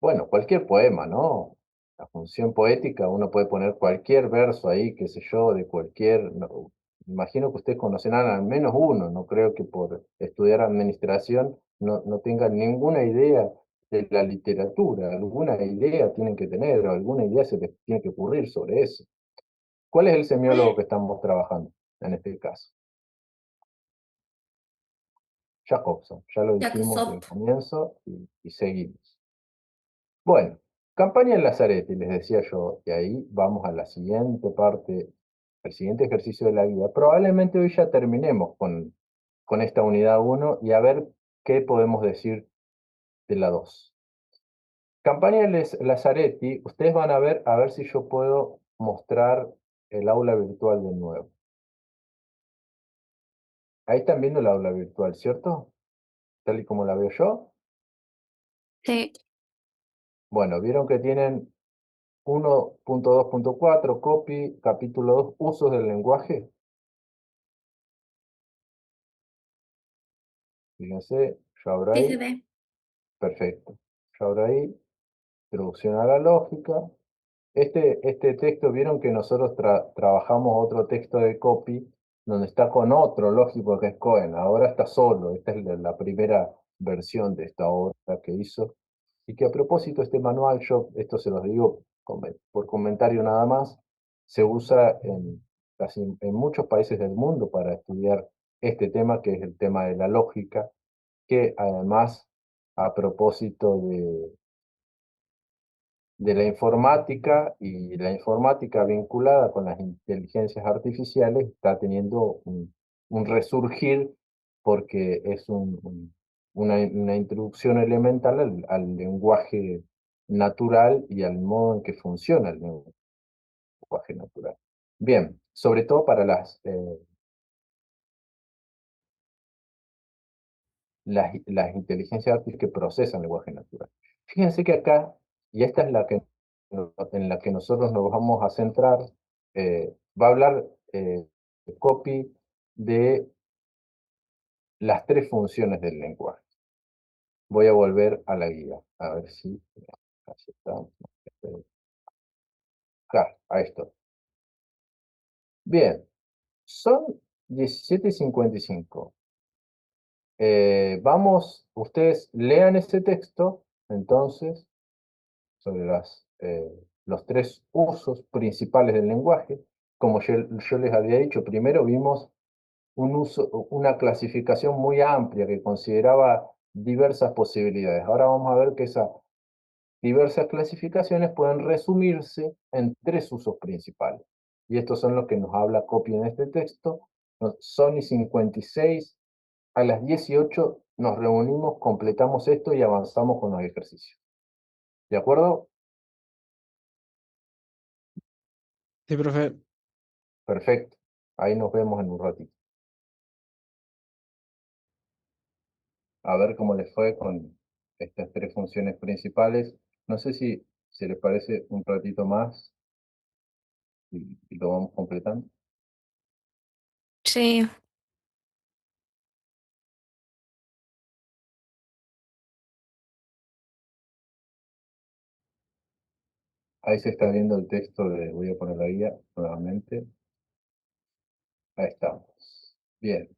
Bueno, cualquier poema, ¿no? La función poética, uno puede poner cualquier verso ahí, qué sé yo, de cualquier... imagino que ustedes conocerán al menos uno, no creo que por estudiar administración no tengan ninguna idea de la literatura, alguna idea tienen que tener, o alguna idea se les tiene que ocurrir sobre eso. ¿Cuál es el semiólogo que estamos trabajando en este caso? Jacobson, ya lo dijimos Jacob. al comienzo y seguimos. Bueno, campaña en Lazarete, les decía yo, y ahí vamos a la siguiente parte, al siguiente ejercicio de la guía. Probablemente hoy ya terminemos con esta unidad uno y a ver qué podemos decir de la 2. Campaña en Lazareti, ustedes van a ver si yo puedo mostrar el aula virtual de nuevo. Ahí están viendo el aula virtual, ¿cierto? Tal y como la veo yo. Sí, Bueno, vieron que tienen 1.2.4, copy, capítulo 2, usos del lenguaje. Fíjense, yo abro Sí se ahí, ve. perfecto. Yo abro ahí, introducción a la lógica. Este texto, vieron que nosotros trabajamos otro texto de copy, donde está con otro lógico que es Cohen. Ahora está solo, esta es la primera versión de esta obra que hizo. Y que a propósito, este manual, yo esto se los digo por comentario nada más, se usa en muchos países del mundo para estudiar este tema, que es el tema de la lógica, que además, a propósito de la informática y la informática vinculada con las inteligencias artificiales, está teniendo un resurgir porque es una introducción elemental al lenguaje natural y al modo en que funciona el lenguaje natural. Bien, sobre todo para las inteligencias artificiales que procesan lenguaje natural. Fíjense que acá, y esta es en la que nosotros nos vamos a centrar, va a hablar copy de las tres funciones del lenguaje. Voy a volver a la guía, a ver si... Así está. Acá, a esto. Bien, son 17:55. Vamos, ustedes lean ese texto, entonces, sobre los tres usos principales del lenguaje. Como yo les había dicho, primero vimos una clasificación muy amplia que consideraba diversas posibilidades. Ahora vamos a ver que esas diversas clasificaciones pueden resumirse en tres usos principales. Y estos son los que nos habla Copy en este texto. Sony 56, a las 18 nos reunimos, completamos esto y avanzamos con los ejercicios. ¿De acuerdo? sí, profe. Perfecto. Ahí nos vemos en un ratito. A ver cómo les fue con estas tres funciones principales. No sé si se les parece un ratito más y lo vamos completando. Sí, Ahí se está viendo el texto voy a poner la guía nuevamente. Ahí estamos. Bien.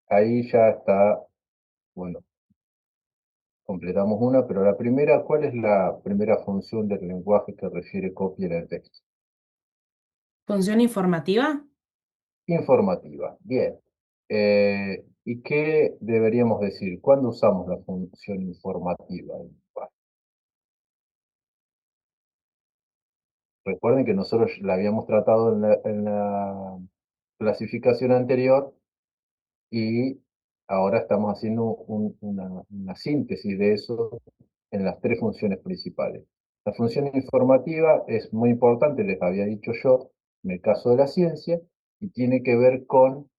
Ahí ya está, bueno, completamos una, pero la primera, ¿cuál es la primera función del lenguaje que refiere copia en el texto? ¿Función informativa? Informativa. Bien. ¿Y qué deberíamos decir? ¿Cuándo usamos la función informativa? Recuerden que nosotros la habíamos tratado en la clasificación anterior y ahora estamos haciendo una síntesis de eso en las tres funciones principales. La función informativa es muy importante, les había dicho yo, en el caso de la ciencia, y tiene que ver con,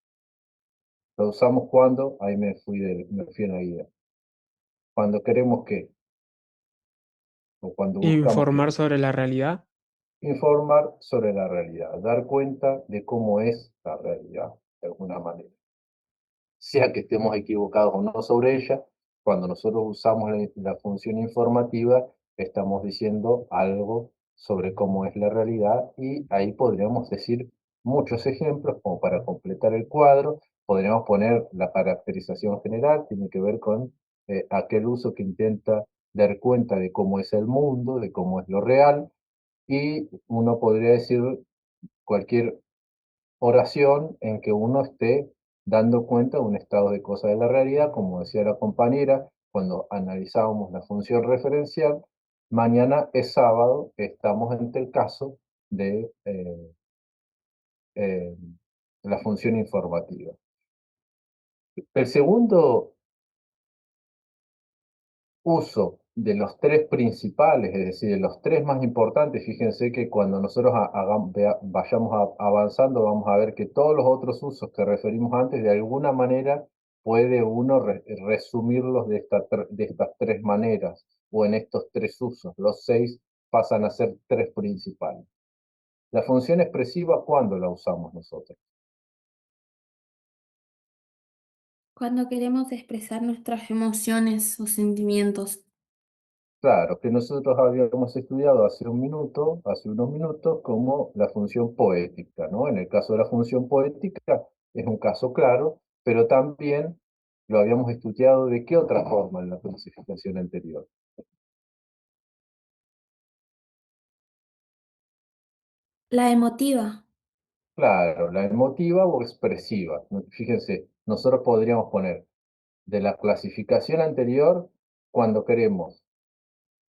lo usamos cuando, ahí me fui en la guía, cuando queremos que, o cuando buscamos que, Informar sobre la realidad. informar sobre la realidad, dar cuenta de cómo es la realidad, de alguna manera. Sea que estemos equivocados o no sobre ella, cuando nosotros usamos la función informativa, estamos diciendo algo sobre cómo es la realidad y ahí podríamos decir muchos ejemplos como para completar el cuadro. Podríamos poner la caracterización general, tiene que ver con aquel uso que intenta dar cuenta de cómo es el mundo, de cómo es lo real, y uno podría decir cualquier oración en que uno esté dando cuenta de un estado de cosas de la realidad, como decía la compañera, cuando analizábamos la función referencial, mañana es sábado, estamos ante el caso de eh, la función informativa. El segundo uso de los tres principales, es decir, de los tres más importantes, fíjense que cuando nosotros vayamos avanzando, vamos a ver que todos los otros usos que referimos antes, de alguna manera puede uno resumirlos de estas tres maneras, o en estos tres usos. Los seis pasan a ser tres principales. La función expresiva, ¿cuándo la usamos nosotros? Cuando queremos expresar nuestras emociones o sentimientos. Claro, que nosotros habíamos estudiado hace unos minutos, como la función poética, ¿no? En el caso de la función poética es un caso claro, pero también lo habíamos estudiado de qué otra forma en la clasificación anterior. La emotiva. Claro, la emotiva o expresiva. Fíjense, nosotros podríamos poner de la clasificación anterior cuando queremos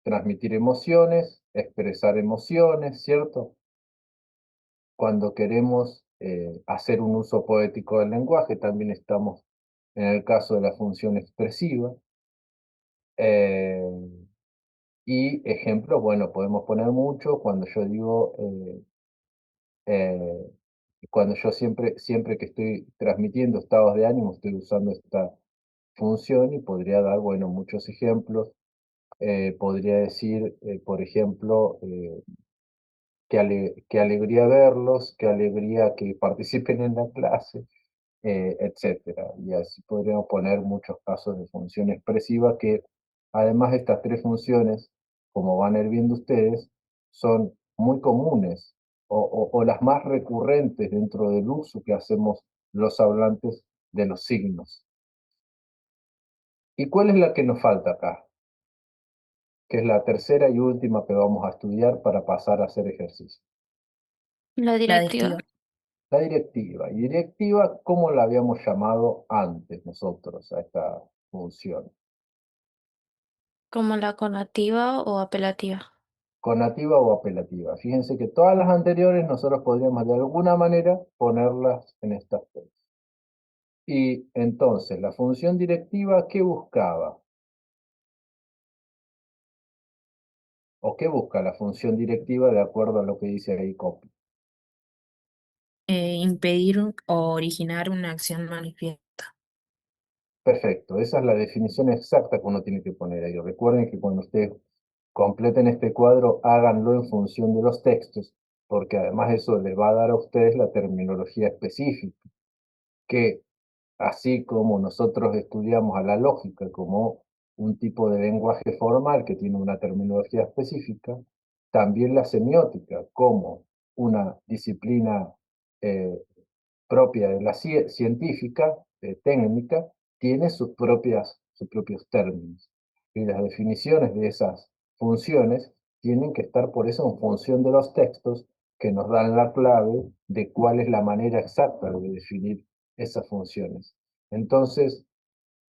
transmitir emociones, expresar emociones, ¿cierto? Cuando queremos hacer un uso poético del lenguaje, también estamos en el caso de la función expresiva. Eh, y ejemplos, bueno, podemos poner mucho cuando yo digo, eh, cuando yo siempre que estoy transmitiendo estados de ánimo, estoy usando esta función y podría dar, bueno, muchos ejemplos. Podría decir, por ejemplo, qué alegría verlos, qué alegría que participen en la clase, etcétera. Y así podríamos poner muchos casos de función expresiva que, además de estas tres funciones, como van a ir viendo ustedes, son muy comunes o las más recurrentes dentro del uso que hacemos los hablantes de los signos. ¿Y cuál es la que nos falta acá? Que es la tercera y última que vamos a estudiar para pasar a hacer ejercicio. la La directiva. directiva. La directiva. Y directiva, ¿cómo la habíamos llamado antes nosotros a esta función? Como la conativa o apelativa. Conativa o apelativa. Fíjense que todas las anteriores nosotros podríamos de alguna manera ponerlas en estas tres. Y entonces, la función directiva, ¿qué buscaba? ¿O qué busca la función directiva de acuerdo a lo que dice ahí copy? Impedir o originar una acción manifiesta. Perfecto, esa es la definición exacta que uno tiene que poner ahí. Recuerden que cuando ustedes completen este cuadro, háganlo en función de los textos, porque además eso les va a dar a ustedes la terminología específica, que así como nosotros estudiamos a la lógica como un tipo de lenguaje formal que tiene una terminología específica, también la semiótica como una disciplina eh, propia de la científica, técnica, tiene sus propios términos. Y las definiciones de esas funciones tienen que estar por eso en función de los textos que nos dan la clave de cuál es la manera exacta de definir esas funciones. Entonces,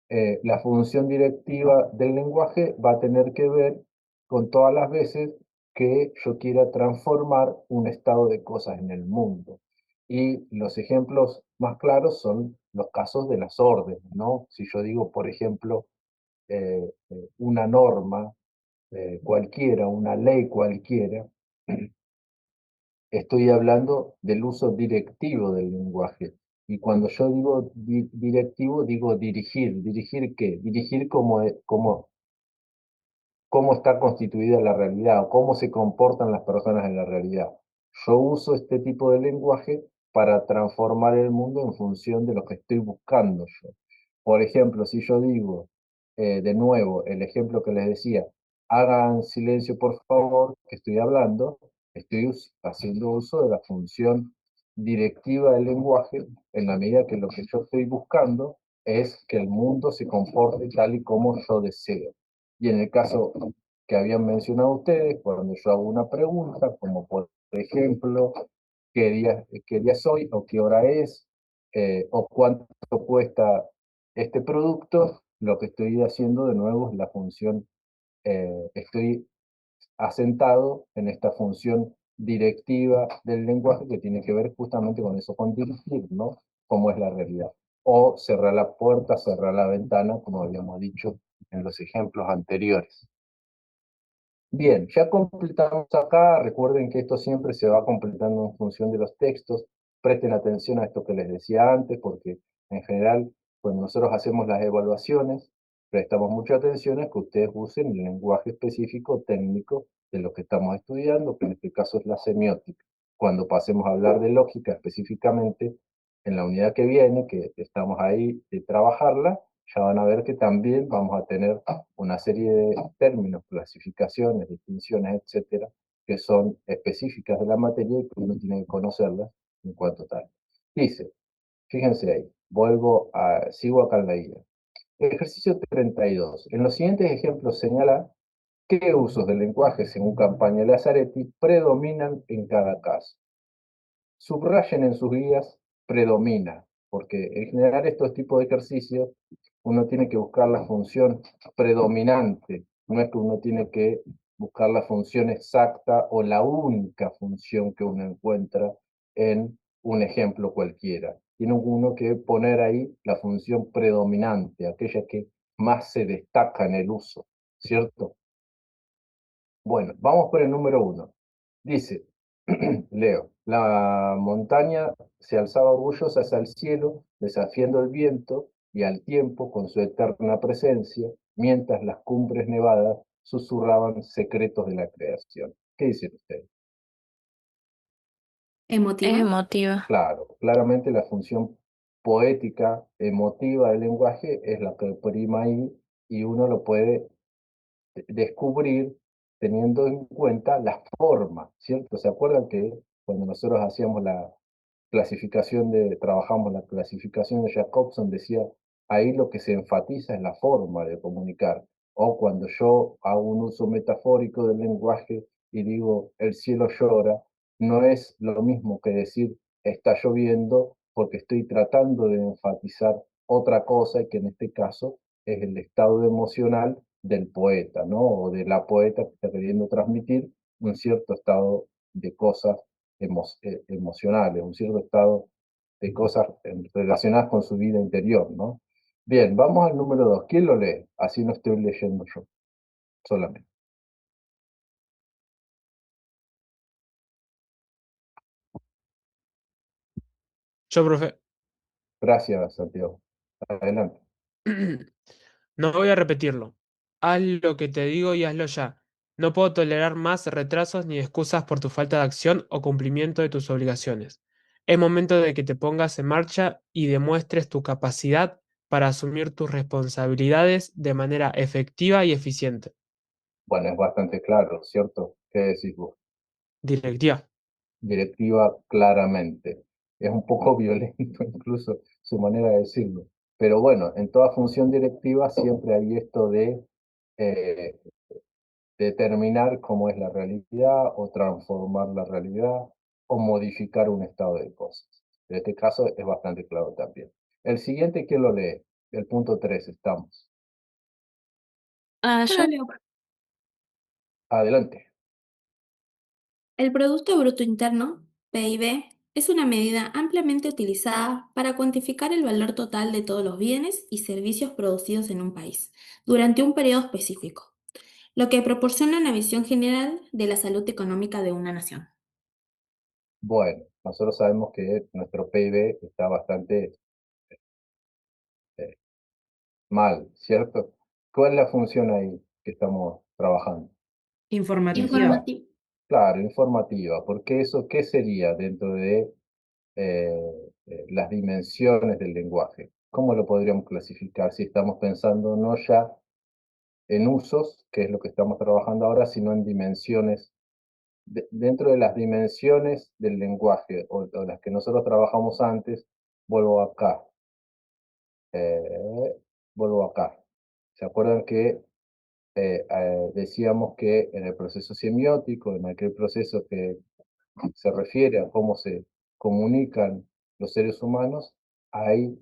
la función directiva del lenguaje va a tener que ver con todas las veces que yo quiera transformar un estado de cosas en el mundo. Y los ejemplos más claros son los casos de las órdenes, ¿no? Si yo digo, por ejemplo, una norma cualquiera, una ley cualquiera, estoy hablando del uso directivo del lenguaje. Y cuando yo digo directivo, digo dirigir. ¿Dirigir qué? Dirigir cómo está constituida la realidad o cómo se comportan las personas en la realidad. Yo uso este tipo de lenguaje para transformar el mundo en función de lo que estoy buscando yo. Por ejemplo, si yo digo, de nuevo, el ejemplo que les decía, hagan silencio por favor, que estoy hablando, estoy haciendo uso de la función directiva del lenguaje en la medida que lo que yo estoy buscando es que el mundo se comporte tal y como yo deseo. Y en el caso que habían mencionado ustedes, cuando yo hago una pregunta, como por ejemplo, qué día soy o qué hora es, o cuánto cuesta este producto, lo que estoy haciendo de nuevo es la función, estoy asentado en esta función directiva del lenguaje que tiene que ver justamente con eso, con dirigir, ¿no? Cómo es la realidad. O cerrar la puerta, cerrar la ventana, como habíamos dicho en los ejemplos anteriores. Bien, ya completamos acá. Recuerden que esto siempre se va completando en función de los textos. Presten atención a esto que les decía antes, porque en general, cuando nosotros hacemos las evaluaciones, prestamos mucha atención a que ustedes usen el lenguaje específico técnico de lo que estamos estudiando, que en este caso es la semiótica. Cuando pasemos a hablar de lógica específicamente, en la unidad que viene, que estamos ahí de trabajarla, ya van a ver que también vamos a tener una serie de términos, clasificaciones, distinciones, etcétera, que son específicas de la materia y que uno tiene que conocerlas en cuanto tal. Dice, fíjense ahí, sigo acá en la guía. Ejercicio 32. En los siguientes ejemplos señala qué usos del lenguaje según Campaña Lazzaretti predominan en cada caso. Subrayen en sus guías predomina, porque en general estos tipos de ejercicios uno tiene que buscar la función predominante, no es que uno tiene que buscar la función exacta o la única función que uno encuentra en un ejemplo cualquiera. Tiene uno que poner ahí la función predominante, aquella que más se destaca en el uso, ¿cierto? Bueno, vamos por el número 1. Dice, leo, la montaña se alzaba orgullosa hacia el cielo, desafiando el viento y al tiempo con su eterna presencia, mientras las cumbres nevadas susurraban secretos de la creación. ¿Qué dicen ustedes? Es ¿Emotiva? emotiva. Claro, claramente la función poética, emotiva del lenguaje es la que prima ahí y uno lo puede descubrir teniendo en cuenta la forma, ¿cierto? ¿Se acuerdan que cuando nosotros hacíamos trabajamos la clasificación de Jacobson, decía, ahí lo que se enfatiza es la forma de comunicar? O cuando yo hago un uso metafórico del lenguaje y digo, el cielo llora, no es lo mismo que decir, está lloviendo, porque estoy tratando de enfatizar otra cosa, y que en este caso es el estado emocional del poeta, ¿no? O de la poeta que está queriendo transmitir un cierto estado de cosas emocionales, un cierto estado de cosas relacionadas con su vida interior, ¿no? Bien, vamos al número 2. ¿Quién lo lee? Así no estoy leyendo yo, solamente. Yo, profe. Gracias, Santiago. Adelante. No voy a repetirlo. Haz lo que te digo y hazlo ya. No puedo tolerar más retrasos ni excusas por tu falta de acción o cumplimiento de tus obligaciones. Es momento de que te pongas en marcha y demuestres tu capacidad para asumir tus responsabilidades de manera efectiva y eficiente. Bueno, es bastante claro, ¿cierto? ¿Qué decís vos? Directiva. Directiva claramente. Es un poco violento incluso su manera de decirlo. Pero bueno, en toda función directiva siempre hay esto de eh, determinar cómo es la realidad o transformar la realidad o modificar un estado de cosas. En este caso es bastante claro también. El siguiente, ¿quién lo lee? El punto 3 estamos. Ah, Yo yo lo leo. Adelante. El Producto Bruto Interno, PIB, es una medida ampliamente utilizada para cuantificar el valor total de todos los bienes y servicios producidos en un país durante un periodo específico, lo que proporciona una visión general de la salud económica de una nación. Bueno, nosotros sabemos que nuestro PIB está bastante eh, mal, ¿cierto? ¿Cuál es la función ahí que estamos trabajando? Informativa. Informativo. Claro, informativa, porque eso, ¿qué sería dentro de las dimensiones del lenguaje? ¿Cómo lo podríamos clasificar si estamos pensando no ya en usos, que es lo que estamos trabajando ahora, sino en dimensiones, dentro de las dimensiones del lenguaje o las que nosotros trabajamos antes? Vuelvo acá, eh, vuelvo acá. ¿Se acuerdan que decíamos que en el proceso semiótico, en aquel proceso que se refiere a cómo se comunican los seres humanos, hay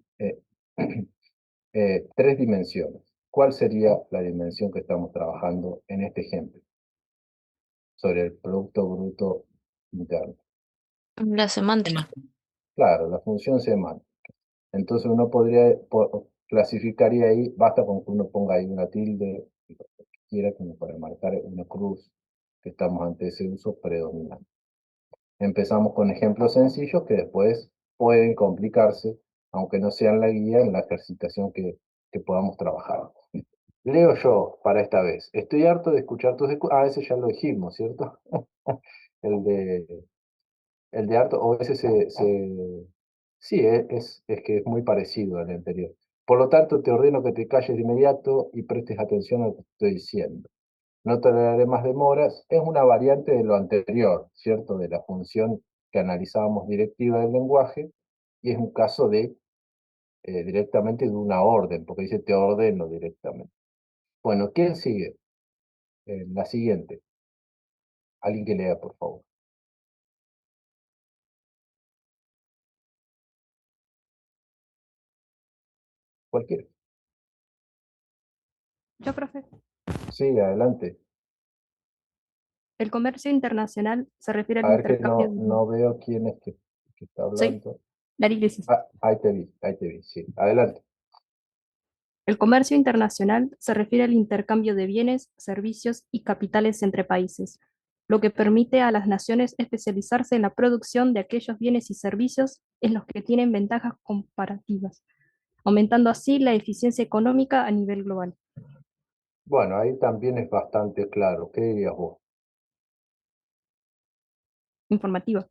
tres dimensiones? ¿Cuál sería la dimensión que estamos trabajando en este ejemplo sobre el Producto Bruto Interno? la semántica. Tema. Claro, la función semántica. Entonces uno podría, clasificaría ahí, basta con que uno ponga ahí una tilde, lo que quiera, como para marcar una cruz, que estamos ante ese uso predominante. Empezamos con ejemplos sencillos que después pueden complicarse, aunque no sean la guía en la ejercitación que podamos trabajar. Leo yo para esta vez. Estoy harto de escuchar tus discursos. Ah, ese ya lo dijimos, ¿cierto? El de, el de harto, o ese sí, es que es muy parecido al anterior. Por lo tanto, te ordeno que te calles de inmediato y prestes atención a lo que estoy diciendo. No toleraré más demoras, es una variante de lo anterior, ¿cierto? De la función que analizábamos directiva del lenguaje, y es un caso de directamente de una orden, porque dice te ordeno directamente. Bueno, ¿quién sigue? La siguiente. Alguien que lea, por favor. Cualquiera. Yo, profe, Sí, adelante. el comercio internacional se refiere al A ver que intercambio no veo quién es que está Soy hablando. Dari Iglesias. Ah, ahí te vi, sí. Adelante. El comercio internacional se refiere al intercambio de bienes, servicios y capitales entre países, lo que permite a las naciones especializarse en la producción de aquellos bienes y servicios en los que tienen ventajas comparativas, aumentando así la eficiencia económica a nivel global. Bueno, ahí también es bastante claro. ¿Qué dirías vos? Informativa.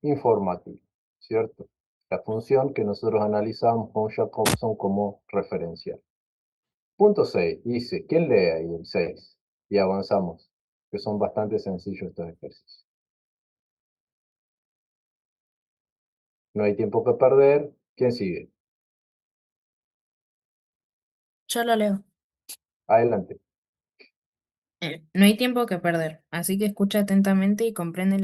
Informativo, ¿cierto? La función que nosotros analizamos con Jacobson como referencial. Punto 6 dice, ¿quién lee ahí el 6? Y avanzamos, que son bastante sencillos estos ejercicios. No hay tiempo que perder. ¿Quién sigue? Yo lo leo. Adelante. No hay tiempo que perder, así que escucha atentamente y comprende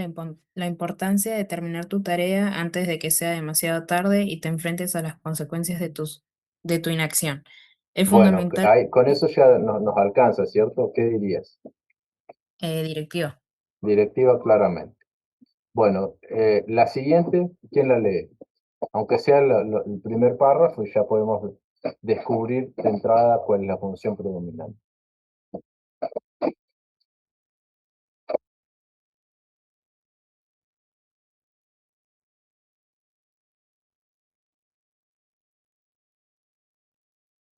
la importancia de terminar tu tarea antes de que sea demasiado tarde y te enfrentes a las consecuencias de tu inacción. Es Bueno, fundamental, ahí, con eso ya nos alcanza, ¿cierto? ¿Qué dirías? directiva. Directiva claramente. Bueno, la siguiente, ¿quién la lee? Aunque sea el primer párrafo, ya podemos descubrir de entrada cuál es la función predominante.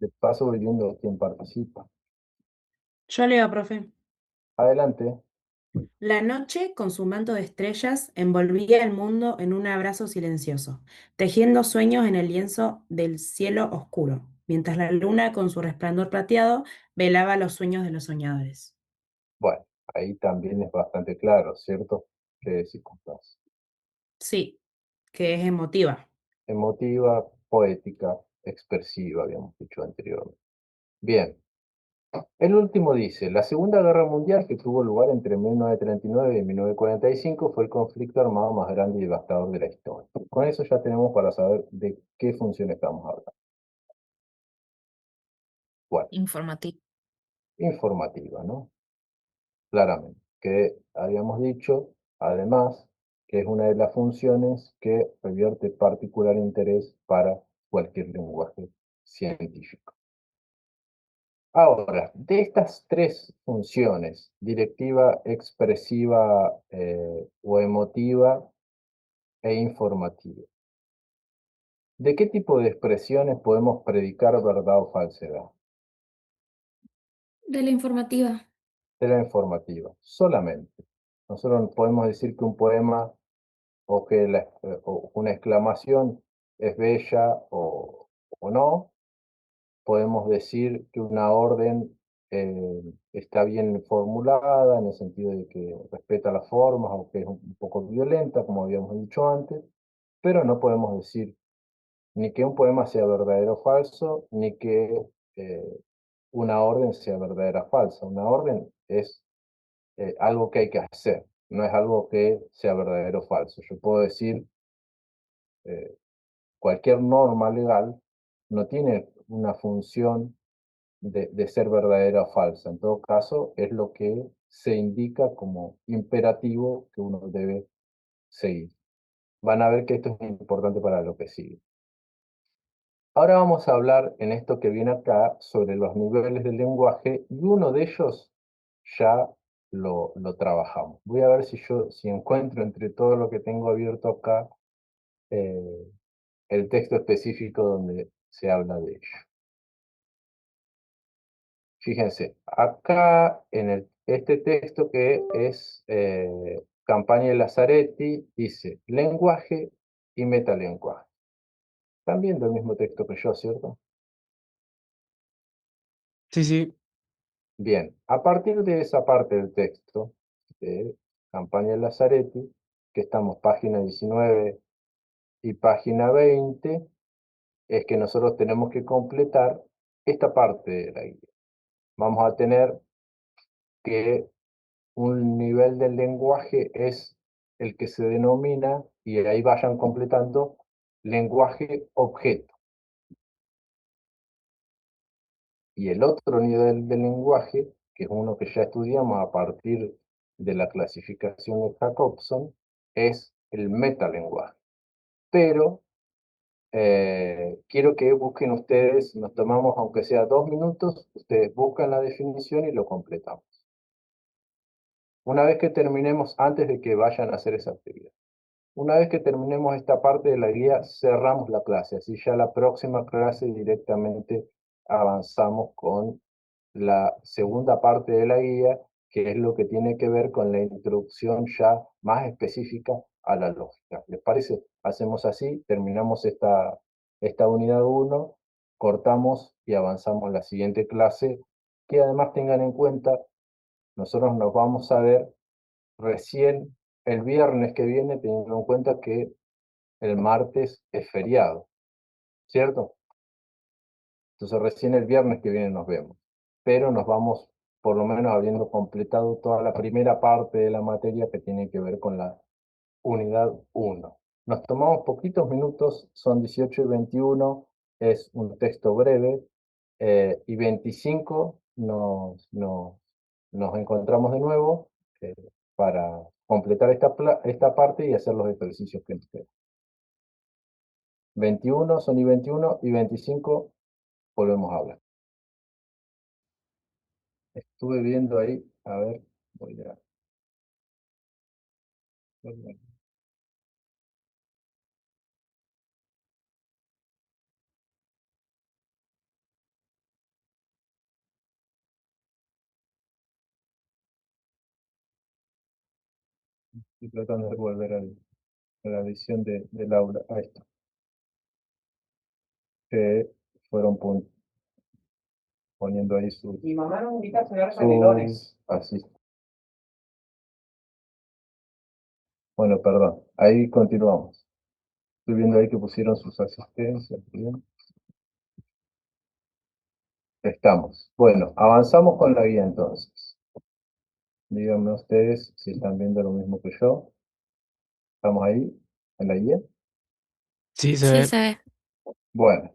De paso, voy viendo quién participa. Yo leo, profe. Adelante. La noche, con su manto de estrellas, envolvía el mundo en un abrazo silencioso, tejiendo sueños en el lienzo del cielo oscuro, mientras la luna, con su resplandor plateado, velaba los sueños de los soñadores. Bueno, ahí también es bastante claro, ¿cierto? ¿Qué circunstancia? Sí, que es emotiva. Emotiva, poética, expresiva, habíamos dicho anteriormente. Bien, el último dice, la Segunda Guerra Mundial, que tuvo lugar entre 1939 y 1945, fue el conflicto armado más grande y devastador de la historia. Con eso ya tenemos para saber de qué función estamos hablando. Bueno, Informativo. informativa, ¿no? Claramente, que habíamos dicho, además, que es una de las funciones que revierte particular interés para cualquier lenguaje científico. Ahora, de estas tres funciones, directiva, expresiva o emotiva e informativa, ¿de qué tipo de expresiones podemos predicar verdad o falsedad? De la informativa. De la informativa, solamente. Nosotros podemos decir que un poema o que o una exclamación es bella o no. Podemos decir que una orden está bien formulada en el sentido de que respeta las formas, aunque es un poco violenta, como habíamos dicho antes, pero no podemos decir ni que un poema sea verdadero o falso, ni que una orden sea verdadera o falsa. Una orden es algo que hay que hacer, no es algo que sea verdadero o falso. Yo puedo decir, eh, cualquier norma legal no tiene una función de ser verdadera o falsa. En todo caso, es lo que se indica como imperativo que uno debe seguir. Van a ver que esto es importante para lo que sigue. Ahora vamos a hablar en esto que viene acá sobre los niveles del lenguaje y uno de ellos ya lo trabajamos. Voy a ver si encuentro entre todo lo que tengo abierto acá eh, el texto específico donde se habla de ello. Fíjense, acá en este texto que es Campaña de Lazzaretti, dice lenguaje y metalenguaje. Están viendo el mismo texto que yo, ¿cierto? Sí, sí. Bien, a partir de esa parte del texto de Campaña de Lazzaretti, que estamos página 19 y página 20, es que nosotros tenemos que completar esta parte de la guía. Vamos a tener que un nivel del lenguaje es el que se denomina, y ahí vayan completando, lenguaje objeto. Y el otro nivel del lenguaje, que es uno que ya estudiamos a partir de la clasificación de Jacobson, es el metalenguaje. Pero quiero que busquen ustedes, nos tomamos aunque sea 2 minutos, ustedes buscan la definición y lo completamos. Una vez que terminemos, antes de que vayan a hacer esa actividad. Una vez que terminemos esta parte de la guía, cerramos la clase, así ya la próxima clase directamente avanzamos con la segunda parte de la guía, que es lo que tiene que ver con la introducción ya más específica a la lógica. ¿Les parece? Hacemos así, terminamos esta unidad 1, cortamos y avanzamos a la siguiente clase, que además tengan en cuenta, nosotros nos vamos a ver recién el viernes que viene, teniendo en cuenta que el martes es feriado, ¿cierto? Entonces recién el viernes que viene nos vemos. Pero nos vamos por lo menos habiendo completado toda la primera parte de la materia que tiene que ver con la unidad 1. Nos tomamos poquitos minutos, son 18 y 21, es un texto breve, y 25 nos encontramos de nuevo eh, para completar esta parte y hacer los ejercicios que nos quedan. 21 son y 21 y 25 volvemos a hablar. Estuve viendo ahí, a ver, voy a... Estoy tratando de volver a la visión del aula. Ahí está. Que fueron poniendo ahí sus, Mi mamá nos invita a cenar canelones. así. Bueno, perdón. Ahí continuamos. Estoy viendo ahí que pusieron sus asistencias. Bien. Estamos. Bueno, avanzamos con la guía entonces. Díganme ustedes si están viendo lo mismo que yo. ¿Estamos ahí en la guía? Sí, se Sí, ve. se ve. Bueno,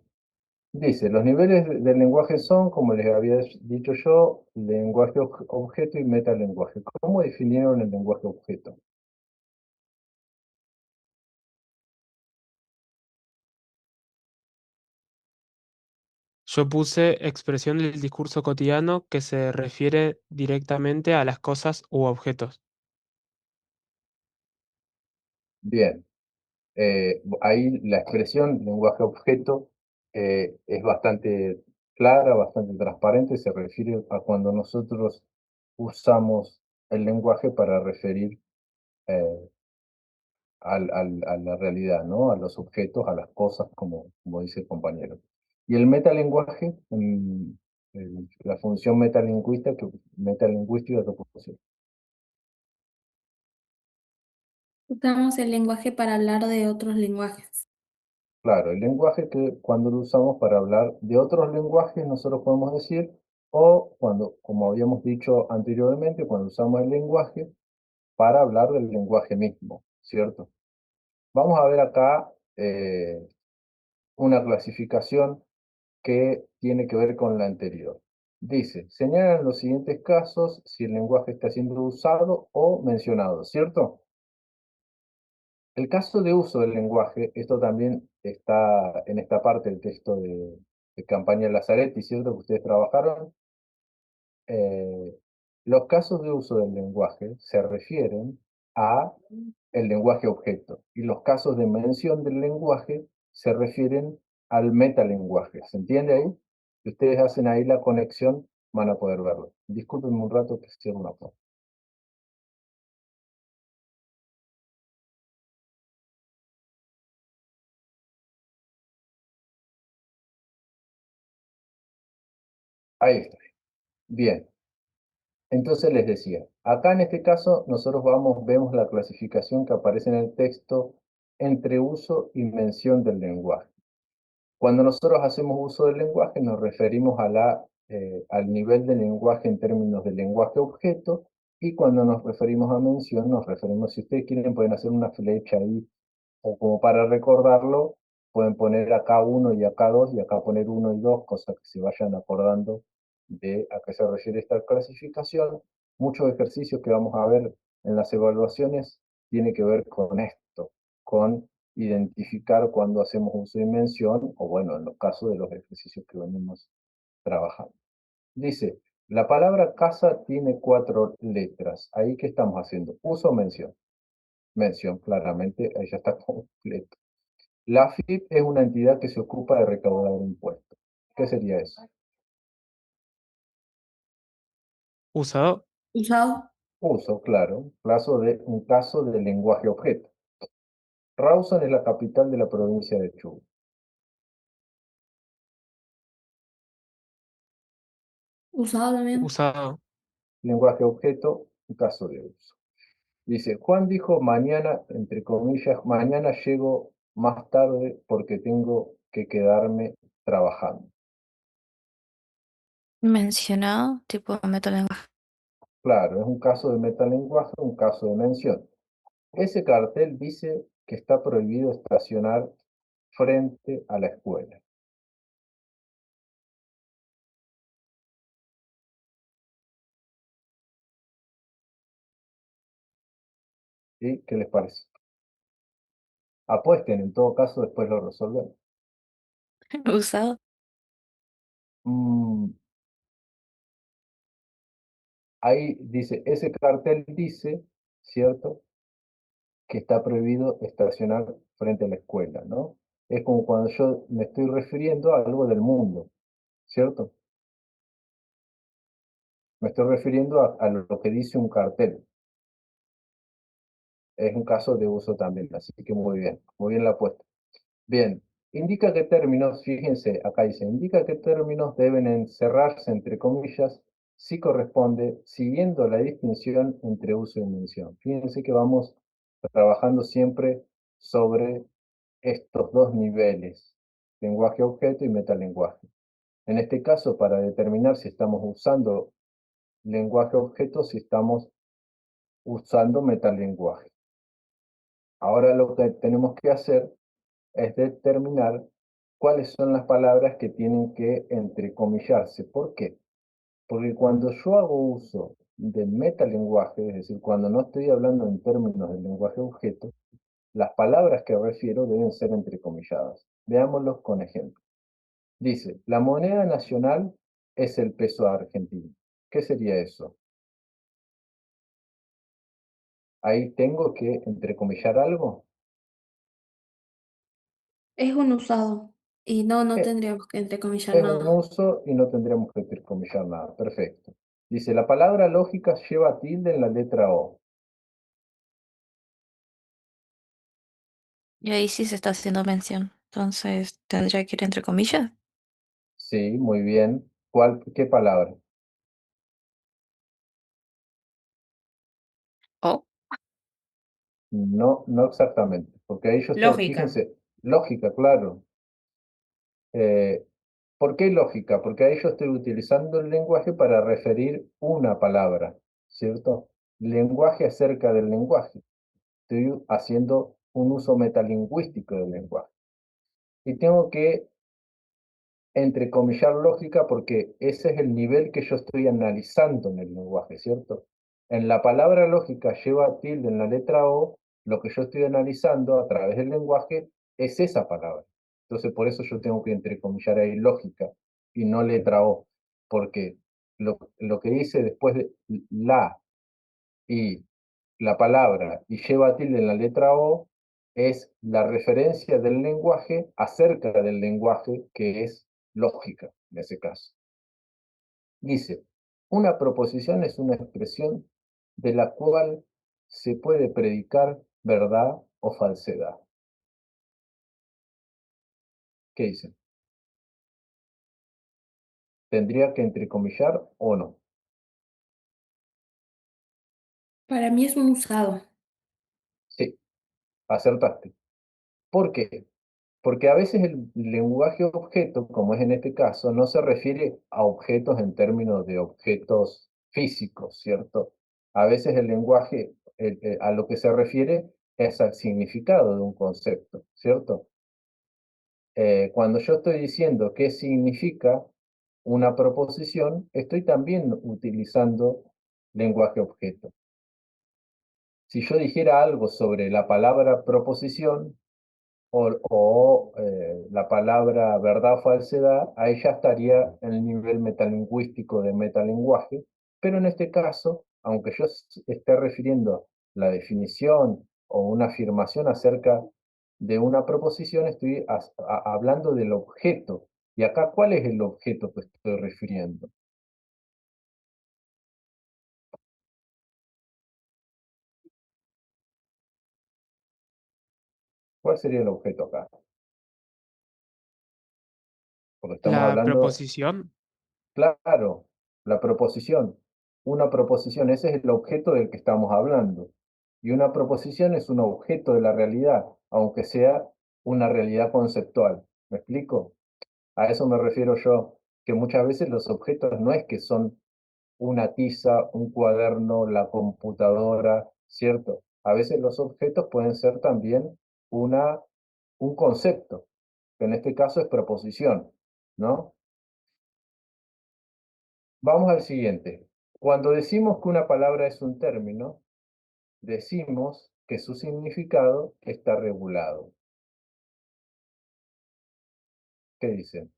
dice, los niveles del lenguaje son, como les había dicho yo, lenguaje objeto y metalenguaje. ¿Cómo definieron el lenguaje objeto? Yo puse expresión del discurso cotidiano que se refiere directamente a las cosas u objetos. Bien, ahí la expresión lenguaje objeto es bastante clara, bastante transparente, se refiere a cuando nosotros usamos el lenguaje para referir eh, a la realidad, ¿no? A los objetos, a las cosas, como dice el compañero. Y el metalenguaje, la función metalingüística que puso. Usamos el lenguaje para hablar de otros lenguajes. Claro, el lenguaje que cuando lo usamos para hablar de otros lenguajes, nosotros podemos decir, o cuando, como habíamos dicho anteriormente, cuando usamos el lenguaje para hablar del lenguaje mismo, ¿cierto? Vamos a ver acá una clasificación que tiene que ver con la anterior. Dice, señalan los siguientes casos si el lenguaje está siendo usado o mencionado, ¿cierto? El caso de uso del lenguaje, esto también está en esta parte del texto de Campaña Lazaretti, ¿cierto? Que ustedes trabajaron. Eh, los casos de uso del lenguaje se refieren a el lenguaje objeto y los casos de mención del lenguaje se refieren al metalenguaje. ¿Se entiende ahí? Si ustedes hacen ahí la conexión, van a poder verlo. Discúlpenme un rato que cierro una puerta. Ahí está. Bien. Entonces les decía, acá en este caso nosotros vemos la clasificación que aparece en el texto entre uso y mención del lenguaje. Cuando nosotros hacemos uso del lenguaje nos referimos al nivel del lenguaje en términos de lenguaje objeto y cuando nos referimos a mención nos referimos, si ustedes quieren pueden hacer una flecha ahí o como para recordarlo, pueden poner acá uno y acá dos y acá poner uno y dos, cosas que se vayan acordando de a qué se refiere esta clasificación. Muchos ejercicios que vamos a ver en las evaluaciones tiene que ver con esto, con identificar cuando hacemos uso de mención, o bueno, en los casos de los ejercicios que venimos trabajando. Dice, la palabra casa tiene 4 letras. ¿Ahí qué estamos haciendo? ¿Uso o mención? Mención, claramente, ahí ya está completo. La AFIP es una entidad que se ocupa de recaudar impuestos. ¿Qué sería eso? Usado. Usado. Uso, claro, un caso de lenguaje objeto. Rawson es la capital de la provincia de Chubut. Usado también. Usado. Lenguaje objeto, un caso de uso. Dice, Juan dijo mañana, entre comillas, mañana llego más tarde porque tengo que quedarme trabajando. Mencionado, tipo metalenguaje. Claro, es un caso de metalenguaje, un caso de mención. Ese cartel dice que está prohibido estacionar frente a la escuela. ¿Sí? ¿Qué les parece? Apuesten, en todo caso después lo resolvemos. Usado. Mm, ahí dice, ese cartel dice, ¿cierto? Que está prohibido estacionar frente a la escuela, ¿no? Es como cuando yo me estoy refiriendo a algo del mundo, ¿cierto? Me estoy refiriendo a lo que dice un cartel. Es un caso de uso también, así que muy bien la apuesta. Bien, indica qué términos, fíjense, acá dice, indica qué términos deben encerrarse entre comillas si corresponde, siguiendo la distinción entre uso y mención. Fíjense que vamos trabajando siempre sobre estos dos niveles, lenguaje objeto y metalenguaje. En este caso, para determinar si estamos usando lenguaje objeto, si estamos usando metalenguaje. Ahora lo que tenemos que hacer es determinar cuáles son las palabras que tienen que entrecomillarse. ¿Por qué? Porque cuando yo hago uso de metalenguaje, es decir, cuando no estoy hablando en términos del lenguaje objeto, las palabras que refiero deben ser entrecomilladas. Veámoslos con ejemplo. Dice, la moneda nacional es el peso argentino. ¿Qué sería eso? Ahí tengo que entrecomillar algo. Es un usado. Y no Eh, tendríamos que entrecomillar Es un nada. uso y no tendríamos que entrecomillar nada. Perfecto. Dice, la palabra lógica lleva tilde en la letra O. Y ahí sí se está haciendo mención. Entonces, tendría que ir entre comillas. Sí, muy bien. ¿Qué palabra? Oh, No, no exactamente. Porque ahí yo estoy, Lógica. fíjense, lógica, claro. Eh, ¿Por qué lógica? Porque ahí yo estoy utilizando el lenguaje para referir una palabra, ¿cierto? Lenguaje acerca del lenguaje. Estoy haciendo un uso metalingüístico del lenguaje. Y tengo que entrecomillar lógica porque ese es el nivel que yo estoy analizando en el lenguaje, ¿cierto? En la palabra lógica lleva tilde en la letra O, lo que yo estoy analizando a través del lenguaje es esa palabra. Entonces por eso yo tengo que entrecomillar ahí lógica y no letra O, porque lo que dice después de la y la palabra y lleva tilde en la letra O es la referencia del lenguaje acerca del lenguaje que es lógica en ese caso. Dice, una proposición es una expresión de la cual se puede predicar verdad o falsedad. ¿Qué dice? ¿Tendría que entrecomillar o no? Para mí es un usado. Sí, acertaste. ¿Por qué? Porque a veces el lenguaje objeto, como es en este caso, no se refiere a objetos en términos de objetos físicos, ¿cierto? A veces el lenguaje a lo que se refiere es al significado de un concepto, ¿cierto? Cuando yo estoy diciendo qué significa una proposición, estoy también utilizando lenguaje objeto. Si yo dijera algo sobre la palabra proposición, la palabra verdad o falsedad, ahí ya estaría en el nivel metalingüístico de metalenguaje, pero en este caso, aunque yo esté refiriendo la definición o una afirmación acerca de una proposición, estoy hablando del objeto. Y acá, ¿cuál es el objeto que estoy refiriendo? ¿Cuál sería el objeto acá? Porque estamos La hablando. proposición. Claro, la proposición. Una proposición, ese es el objeto del que estamos hablando. Y una proposición es un objeto de la realidad, aunque sea una realidad conceptual. ¿Me explico? A eso me refiero yo, que muchas veces los objetos no es que son una tiza, un cuaderno, la computadora, ¿cierto? A veces los objetos pueden ser también un concepto, que en este caso es proposición, ¿no? Vamos al siguiente. Cuando decimos que una palabra es un término, decimos que su significado está regulado. ¿Qué dicen?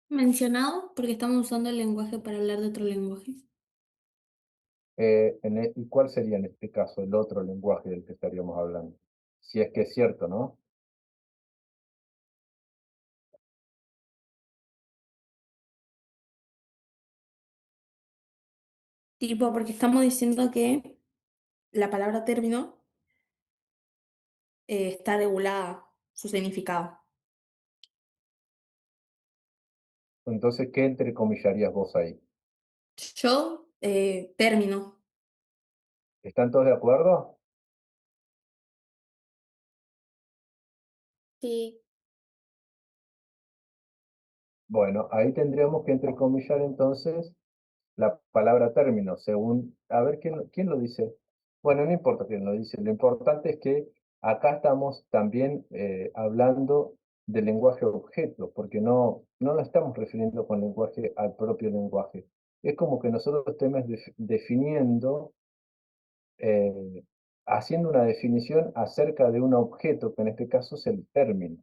Mencionado porque estamos usando el lenguaje para hablar de otro lenguaje. ¿Y cuál sería en este caso el otro lenguaje del que estaríamos hablando? Si es que es cierto, ¿no? Tipo, porque estamos diciendo que la palabra término está regulada su significado. Entonces, ¿qué entrecomillarías vos ahí? Yo, término. ¿Están todos de acuerdo? Sí. Bueno, ahí tendríamos que entrecomillar entonces la palabra término, según, a ver quién lo dice. Bueno, no importa quién lo dice, lo importante es que acá estamos también hablando del lenguaje objeto, porque no nos estamos refiriendo con lenguaje al propio lenguaje. Es como que nosotros estemos definiendo, eh, haciendo una definición acerca de un objeto, que en este caso es el término.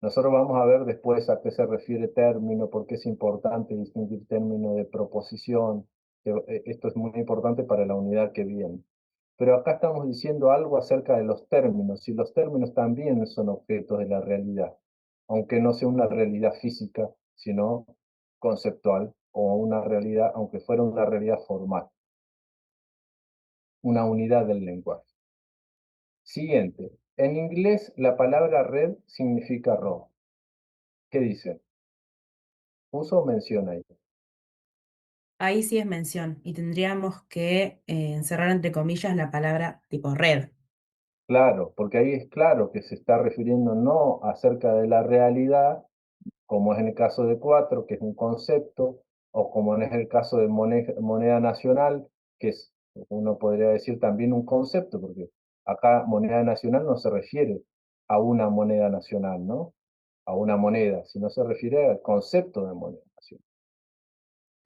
Nosotros vamos a ver después a qué se refiere término, por qué es importante distinguir término de proposición. Esto es muy importante para la unidad que viene. Pero acá estamos diciendo algo acerca de los términos, y los términos también son objetos de la realidad, aunque no sea una realidad física, sino conceptual, o una realidad, aunque fuera una realidad formal, una unidad del lenguaje. Siguiente. En inglés, la palabra red significa rojo. ¿Qué dicen? ¿Puso o menciona ahí? Ahí sí es mención y tendríamos que encerrar entre comillas la palabra tipo red. Claro, porque ahí es claro que se está refiriendo no acerca de la realidad, como es en el caso de cuatro, que es un concepto, o como es el caso de moneda nacional, que es, uno podría decir también un concepto, porque acá moneda nacional no se refiere a una moneda nacional, ¿no? A una moneda, sino se refiere al concepto de moneda nacional.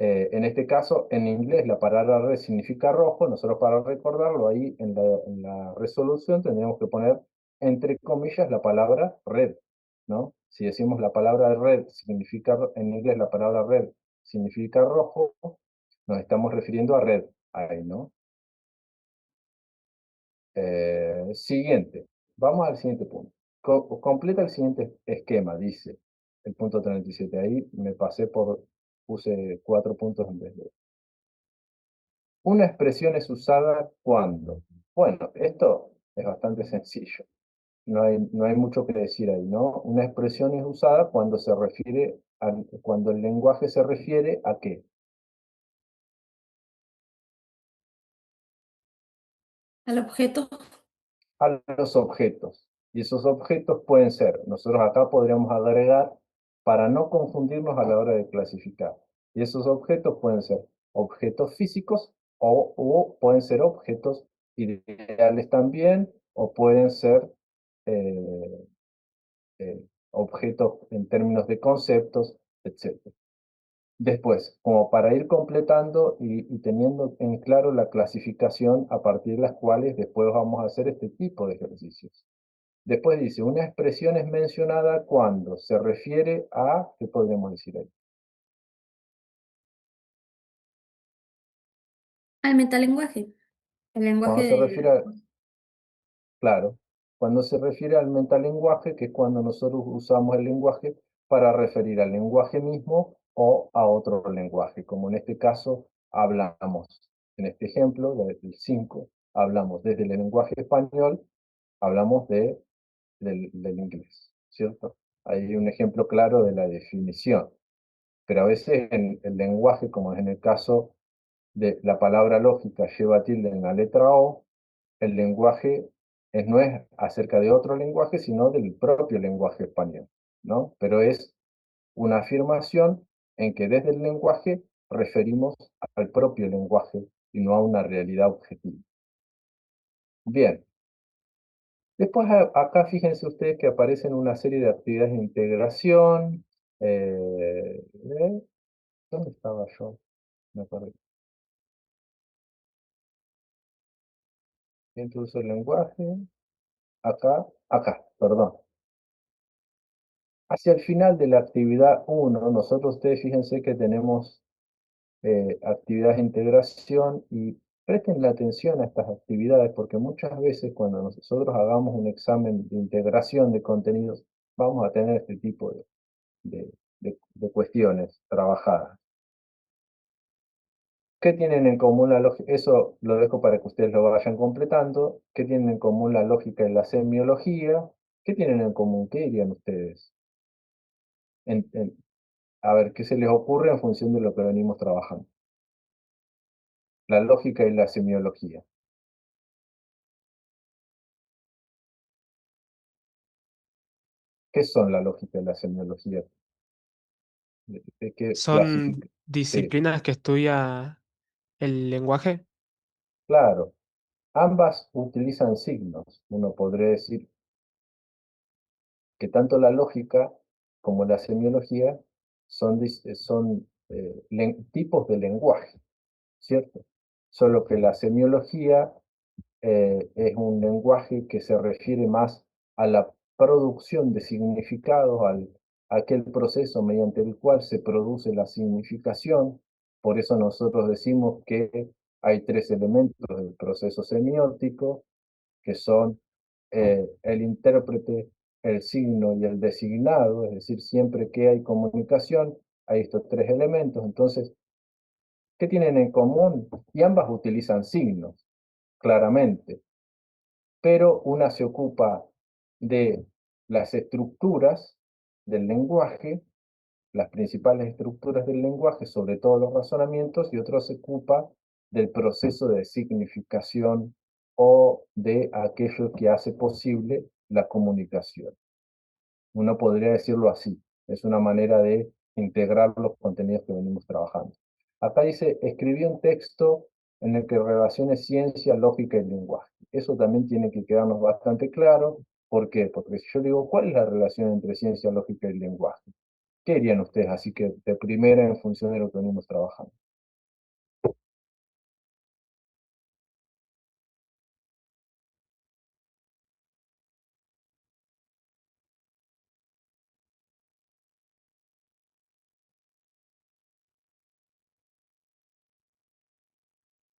En este caso, en inglés, la palabra red significa rojo. Nosotros, para recordarlo, ahí en la resolución tendríamos que poner entre comillas la palabra red, ¿no? Si decimos la palabra red significa, en inglés la palabra red significa rojo, nos estamos refiriendo a red ahí, ¿no? Siguiente. Vamos al siguiente punto. Completa el siguiente esquema, dice el punto 37. Ahí me pasé puse 4 puntos en vez de... Una expresión es usada cuando. Bueno, esto es bastante sencillo. No hay mucho que decir ahí, ¿no? Una expresión es usada cuando se refiere cuando el lenguaje se refiere a qué. Al objeto. A los objetos. Y esos objetos pueden ser, nosotros acá podríamos agregar para no confundirnos a la hora de clasificar. Y esos objetos pueden ser objetos físicos o pueden ser objetos ideales también, o pueden ser eh, objetos en términos de conceptos, etc. Después, como para ir completando y teniendo en claro la clasificación a partir de las cuales después vamos a hacer este tipo de ejercicios. Después dice, una expresión es mencionada cuando se refiere a, ¿qué podríamos decir ahí? Al metalenguaje. El lenguaje Cuando se refiere de... a, claro, cuando se refiere al metalenguaje, que es cuando nosotros usamos el lenguaje para referir al lenguaje mismo o a otro lenguaje, como en este caso hablamos, en este ejemplo, del 5, hablamos desde el lenguaje español, hablamos del inglés, ¿cierto? Hay un ejemplo claro de la definición. Pero a veces en el lenguaje, como es en el caso de la palabra lógica lleva tilde en la letra O, el lenguaje no es acerca de otro lenguaje, sino del propio lenguaje español, ¿no? Pero es una afirmación en que desde el lenguaje referimos al propio lenguaje y no a una realidad objetiva. Bien, después acá fíjense ustedes que aparecen una serie de actividades de integración. ¿Dónde estaba yo? Me perdí. Introduce el lenguaje. Acá, perdón. Hacia el final de la actividad 1, nosotros, ustedes fíjense que tenemos actividades de integración, y presten la atención a estas actividades, porque muchas veces cuando nosotros hagamos un examen de integración de contenidos, vamos a tener este tipo de cuestiones trabajadas. ¿Qué tienen en común la lógica? Eso lo dejo para que ustedes lo vayan completando. ¿Qué tienen en común la lógica y la semiología? ¿Qué tienen en común? ¿Qué dirían ustedes? A ver, ¿qué se les ocurre en función de lo que venimos trabajando? La lógica y la semiología. ¿Qué son la lógica y la semiología? ¿De qué Son clasifica? Sí, disciplinas que estudia el lenguaje. claro. Ambas utilizan signos. Uno podría decir que tanto la lógica como la semiología son tipos de lenguaje, ¿cierto? Solo que la semiología es un lenguaje que se refiere más a la producción de significados, a aquel proceso mediante el cual se produce la significación. Por eso nosotros decimos que hay tres elementos del proceso semiótico, que son el intérprete, el signo y el designado, es decir, siempre que hay comunicación, hay estos tres elementos. Entonces, ¿qué tienen en común? Y ambas utilizan signos, claramente, pero una se ocupa de las estructuras del lenguaje, las principales estructuras del lenguaje, sobre todo los razonamientos, y otro se ocupa del proceso de significación o de aquello que hace posible la comunicación. Uno podría decirlo así, es una manera de integrar los contenidos que venimos trabajando. Acá dice, escribí un texto en el que relacione ciencia, lógica y lenguaje. Eso también tiene que quedarnos bastante claro. ¿Por qué? Porque si yo digo, ¿cuál es la relación entre ciencia, lógica y lenguaje? ¿Qué dirían ustedes? Así que de primera, en función de lo que venimos trabajando.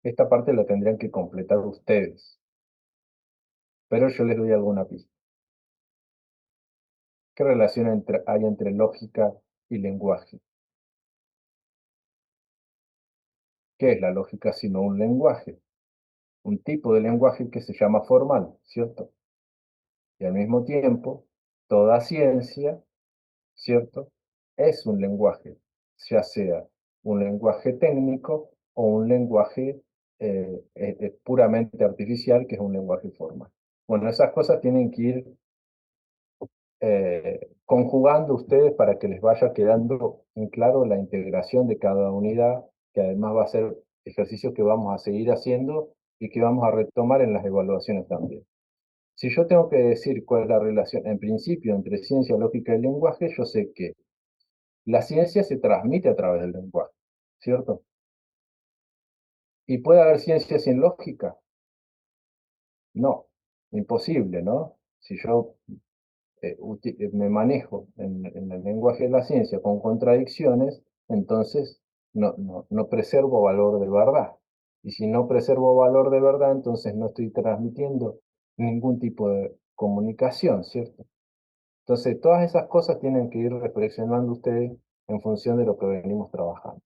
Esta parte la tendrían que completar ustedes, pero yo les doy alguna pista. ¿Qué relación hay entre lógica y lenguaje? ¿Qué es la lógica sino un lenguaje? Un tipo de lenguaje que se llama formal, ¿cierto? Y al mismo tiempo, toda ciencia, ¿cierto? Es un lenguaje, ya sea un lenguaje técnico o un lenguaje puramente artificial, que es un lenguaje formal. Bueno, esas cosas tienen que ir conjugando ustedes para que les vaya quedando en claro la integración de cada unidad, que además va a ser ejercicio que vamos a seguir haciendo y que vamos a retomar en las evaluaciones también. Si yo tengo que decir cuál es la relación, en principio, entre ciencia, lógica y lenguaje, yo sé que la ciencia se transmite a través del lenguaje, ¿cierto? ¿Y puede haber ciencia sin lógica? No, imposible, ¿no? Si yo me manejo en el lenguaje de la ciencia con contradicciones, entonces no preservo valor de verdad. Y si no preservo valor de verdad, entonces no estoy transmitiendo ningún tipo de comunicación, ¿cierto? Entonces, todas esas cosas tienen que ir reflexionando ustedes en función de lo que venimos trabajando.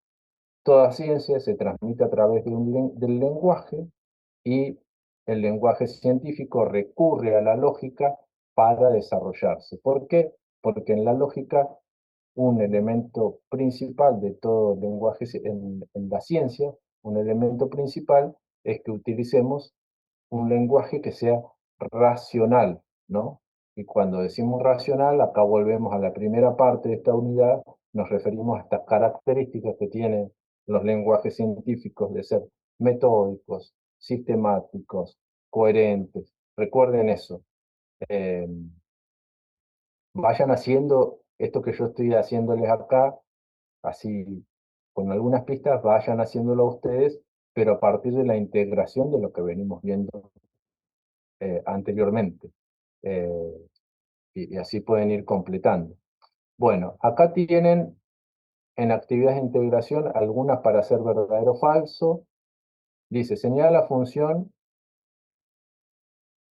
Toda ciencia se transmite a través del lenguaje, y el lenguaje científico recurre a la lógica para desarrollarse. ¿Por qué? Porque en la lógica un elemento principal de todo lenguaje en la ciencia, un elemento principal es que utilicemos un lenguaje que sea racional, ¿no? Y cuando decimos racional, acá volvemos a la primera parte de esta unidad, nos referimos a estas características que tienen los lenguajes científicos de ser metódicos, sistemáticos, coherentes. Recuerden eso. Eh, Vayan haciendo esto que yo estoy haciéndoles acá, así con algunas pistas, vayan haciéndolo ustedes, pero a partir de la integración de lo que venimos viendo anteriormente. Eh, y así pueden ir completando. Bueno, acá tienen en actividades de integración algunas para hacer verdadero o falso. Dice, señala la función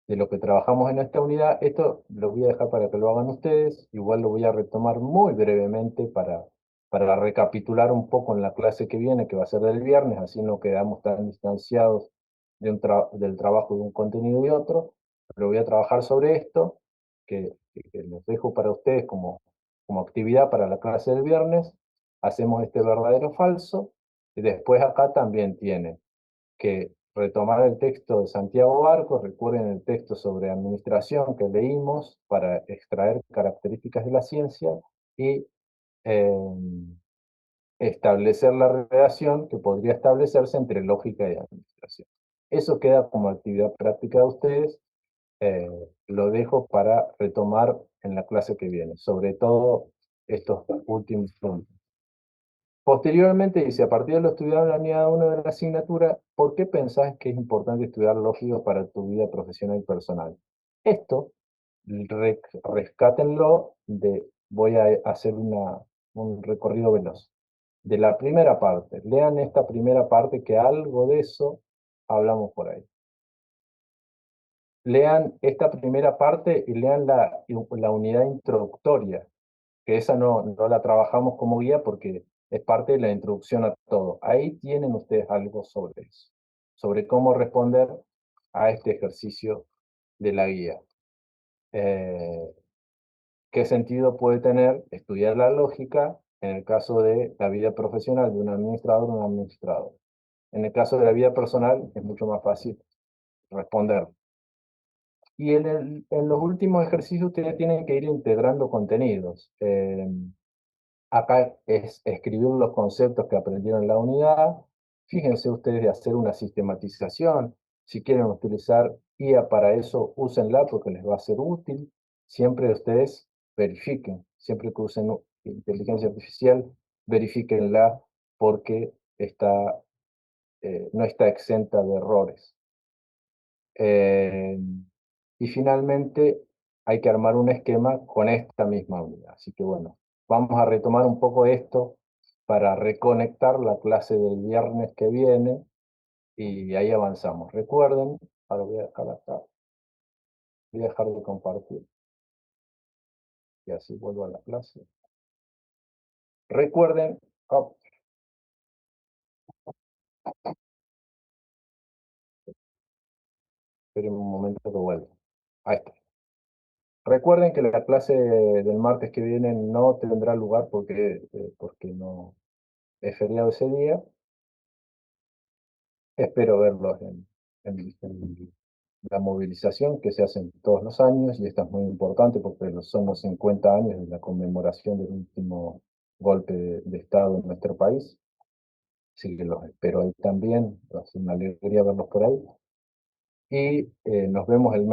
de lo que trabajamos en esta unidad. Esto lo voy a dejar para que lo hagan ustedes. Igual lo voy a retomar muy brevemente para recapitular un poco en la clase que viene, que va a ser del viernes, así no quedamos tan distanciados del trabajo de un contenido y otro, pero voy a trabajar sobre esto, que los dejo para ustedes como actividad para la clase del viernes. Hacemos este verdadero o falso, y después acá también tienen que retomar el texto de Santiago Barco. Recuerden el texto sobre administración que leímos para extraer características de la ciencia y eh, establecer la relación que podría establecerse entre lógica y administración. Eso queda como actividad práctica de ustedes. Lo dejo para retomar en la clase que viene, sobre todo estos últimos puntos. Posteriormente dice, a partir de lo estudiado en la unidad 1 de la asignatura, ¿por qué pensás que es importante estudiar lógica para tu vida profesional y personal? Esto, rescátenlo voy a hacer un recorrido veloz. De la primera parte, lean esta primera parte que algo de eso hablamos por ahí. Lean esta primera parte y lean la unidad introductoria, que esa no la trabajamos como guía porque es parte de la introducción a todo. Ahí tienen ustedes algo sobre eso, sobre cómo responder a este ejercicio de la guía. ¿Qué sentido puede tener estudiar la lógica en el caso de la vida profesional de un administrador o un administrador? En el caso de la vida personal es mucho más fácil responder. Y en los últimos ejercicios ustedes tienen que ir integrando contenidos. Acá es escribir los conceptos que aprendieron en la unidad. Fíjense ustedes de hacer una sistematización. Si quieren utilizar IA para eso, úsenla porque les va a ser útil. Siempre ustedes verifiquen, siempre que usen inteligencia artificial, verifíquenla porque no está exenta de errores. Y finalmente hay que armar un esquema con esta misma unidad. Así que bueno, vamos a retomar un poco esto para reconectar la clase del viernes que viene y ahí avanzamos. Recuerden, ahora voy a dejar acá, voy a dejar de compartir y así vuelvo a la clase. Recuerden, esperen un momento que vuelvo. Ahí está. Recuerden que la clase del martes que viene no tendrá lugar porque no es feriado ese día. Espero verlos en la movilización que se hace todos los años, y esta es muy importante porque son los 50 años de la conmemoración del último golpe de Estado en nuestro país. Así que los espero ahí también, va a ser una alegría verlos por ahí. Y nos vemos el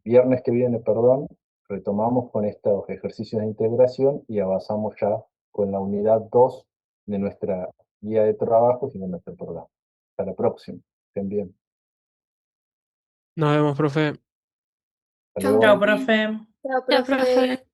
viernes que viene, perdón, retomamos con estos ejercicios de integración y avanzamos ya con la unidad 2 de nuestra guía de trabajos y de nuestro programa. Hasta la próxima. Estén bien. Nos vemos, profe. Hasta Chau, luego. Chao, profe. profe. Chao, profe.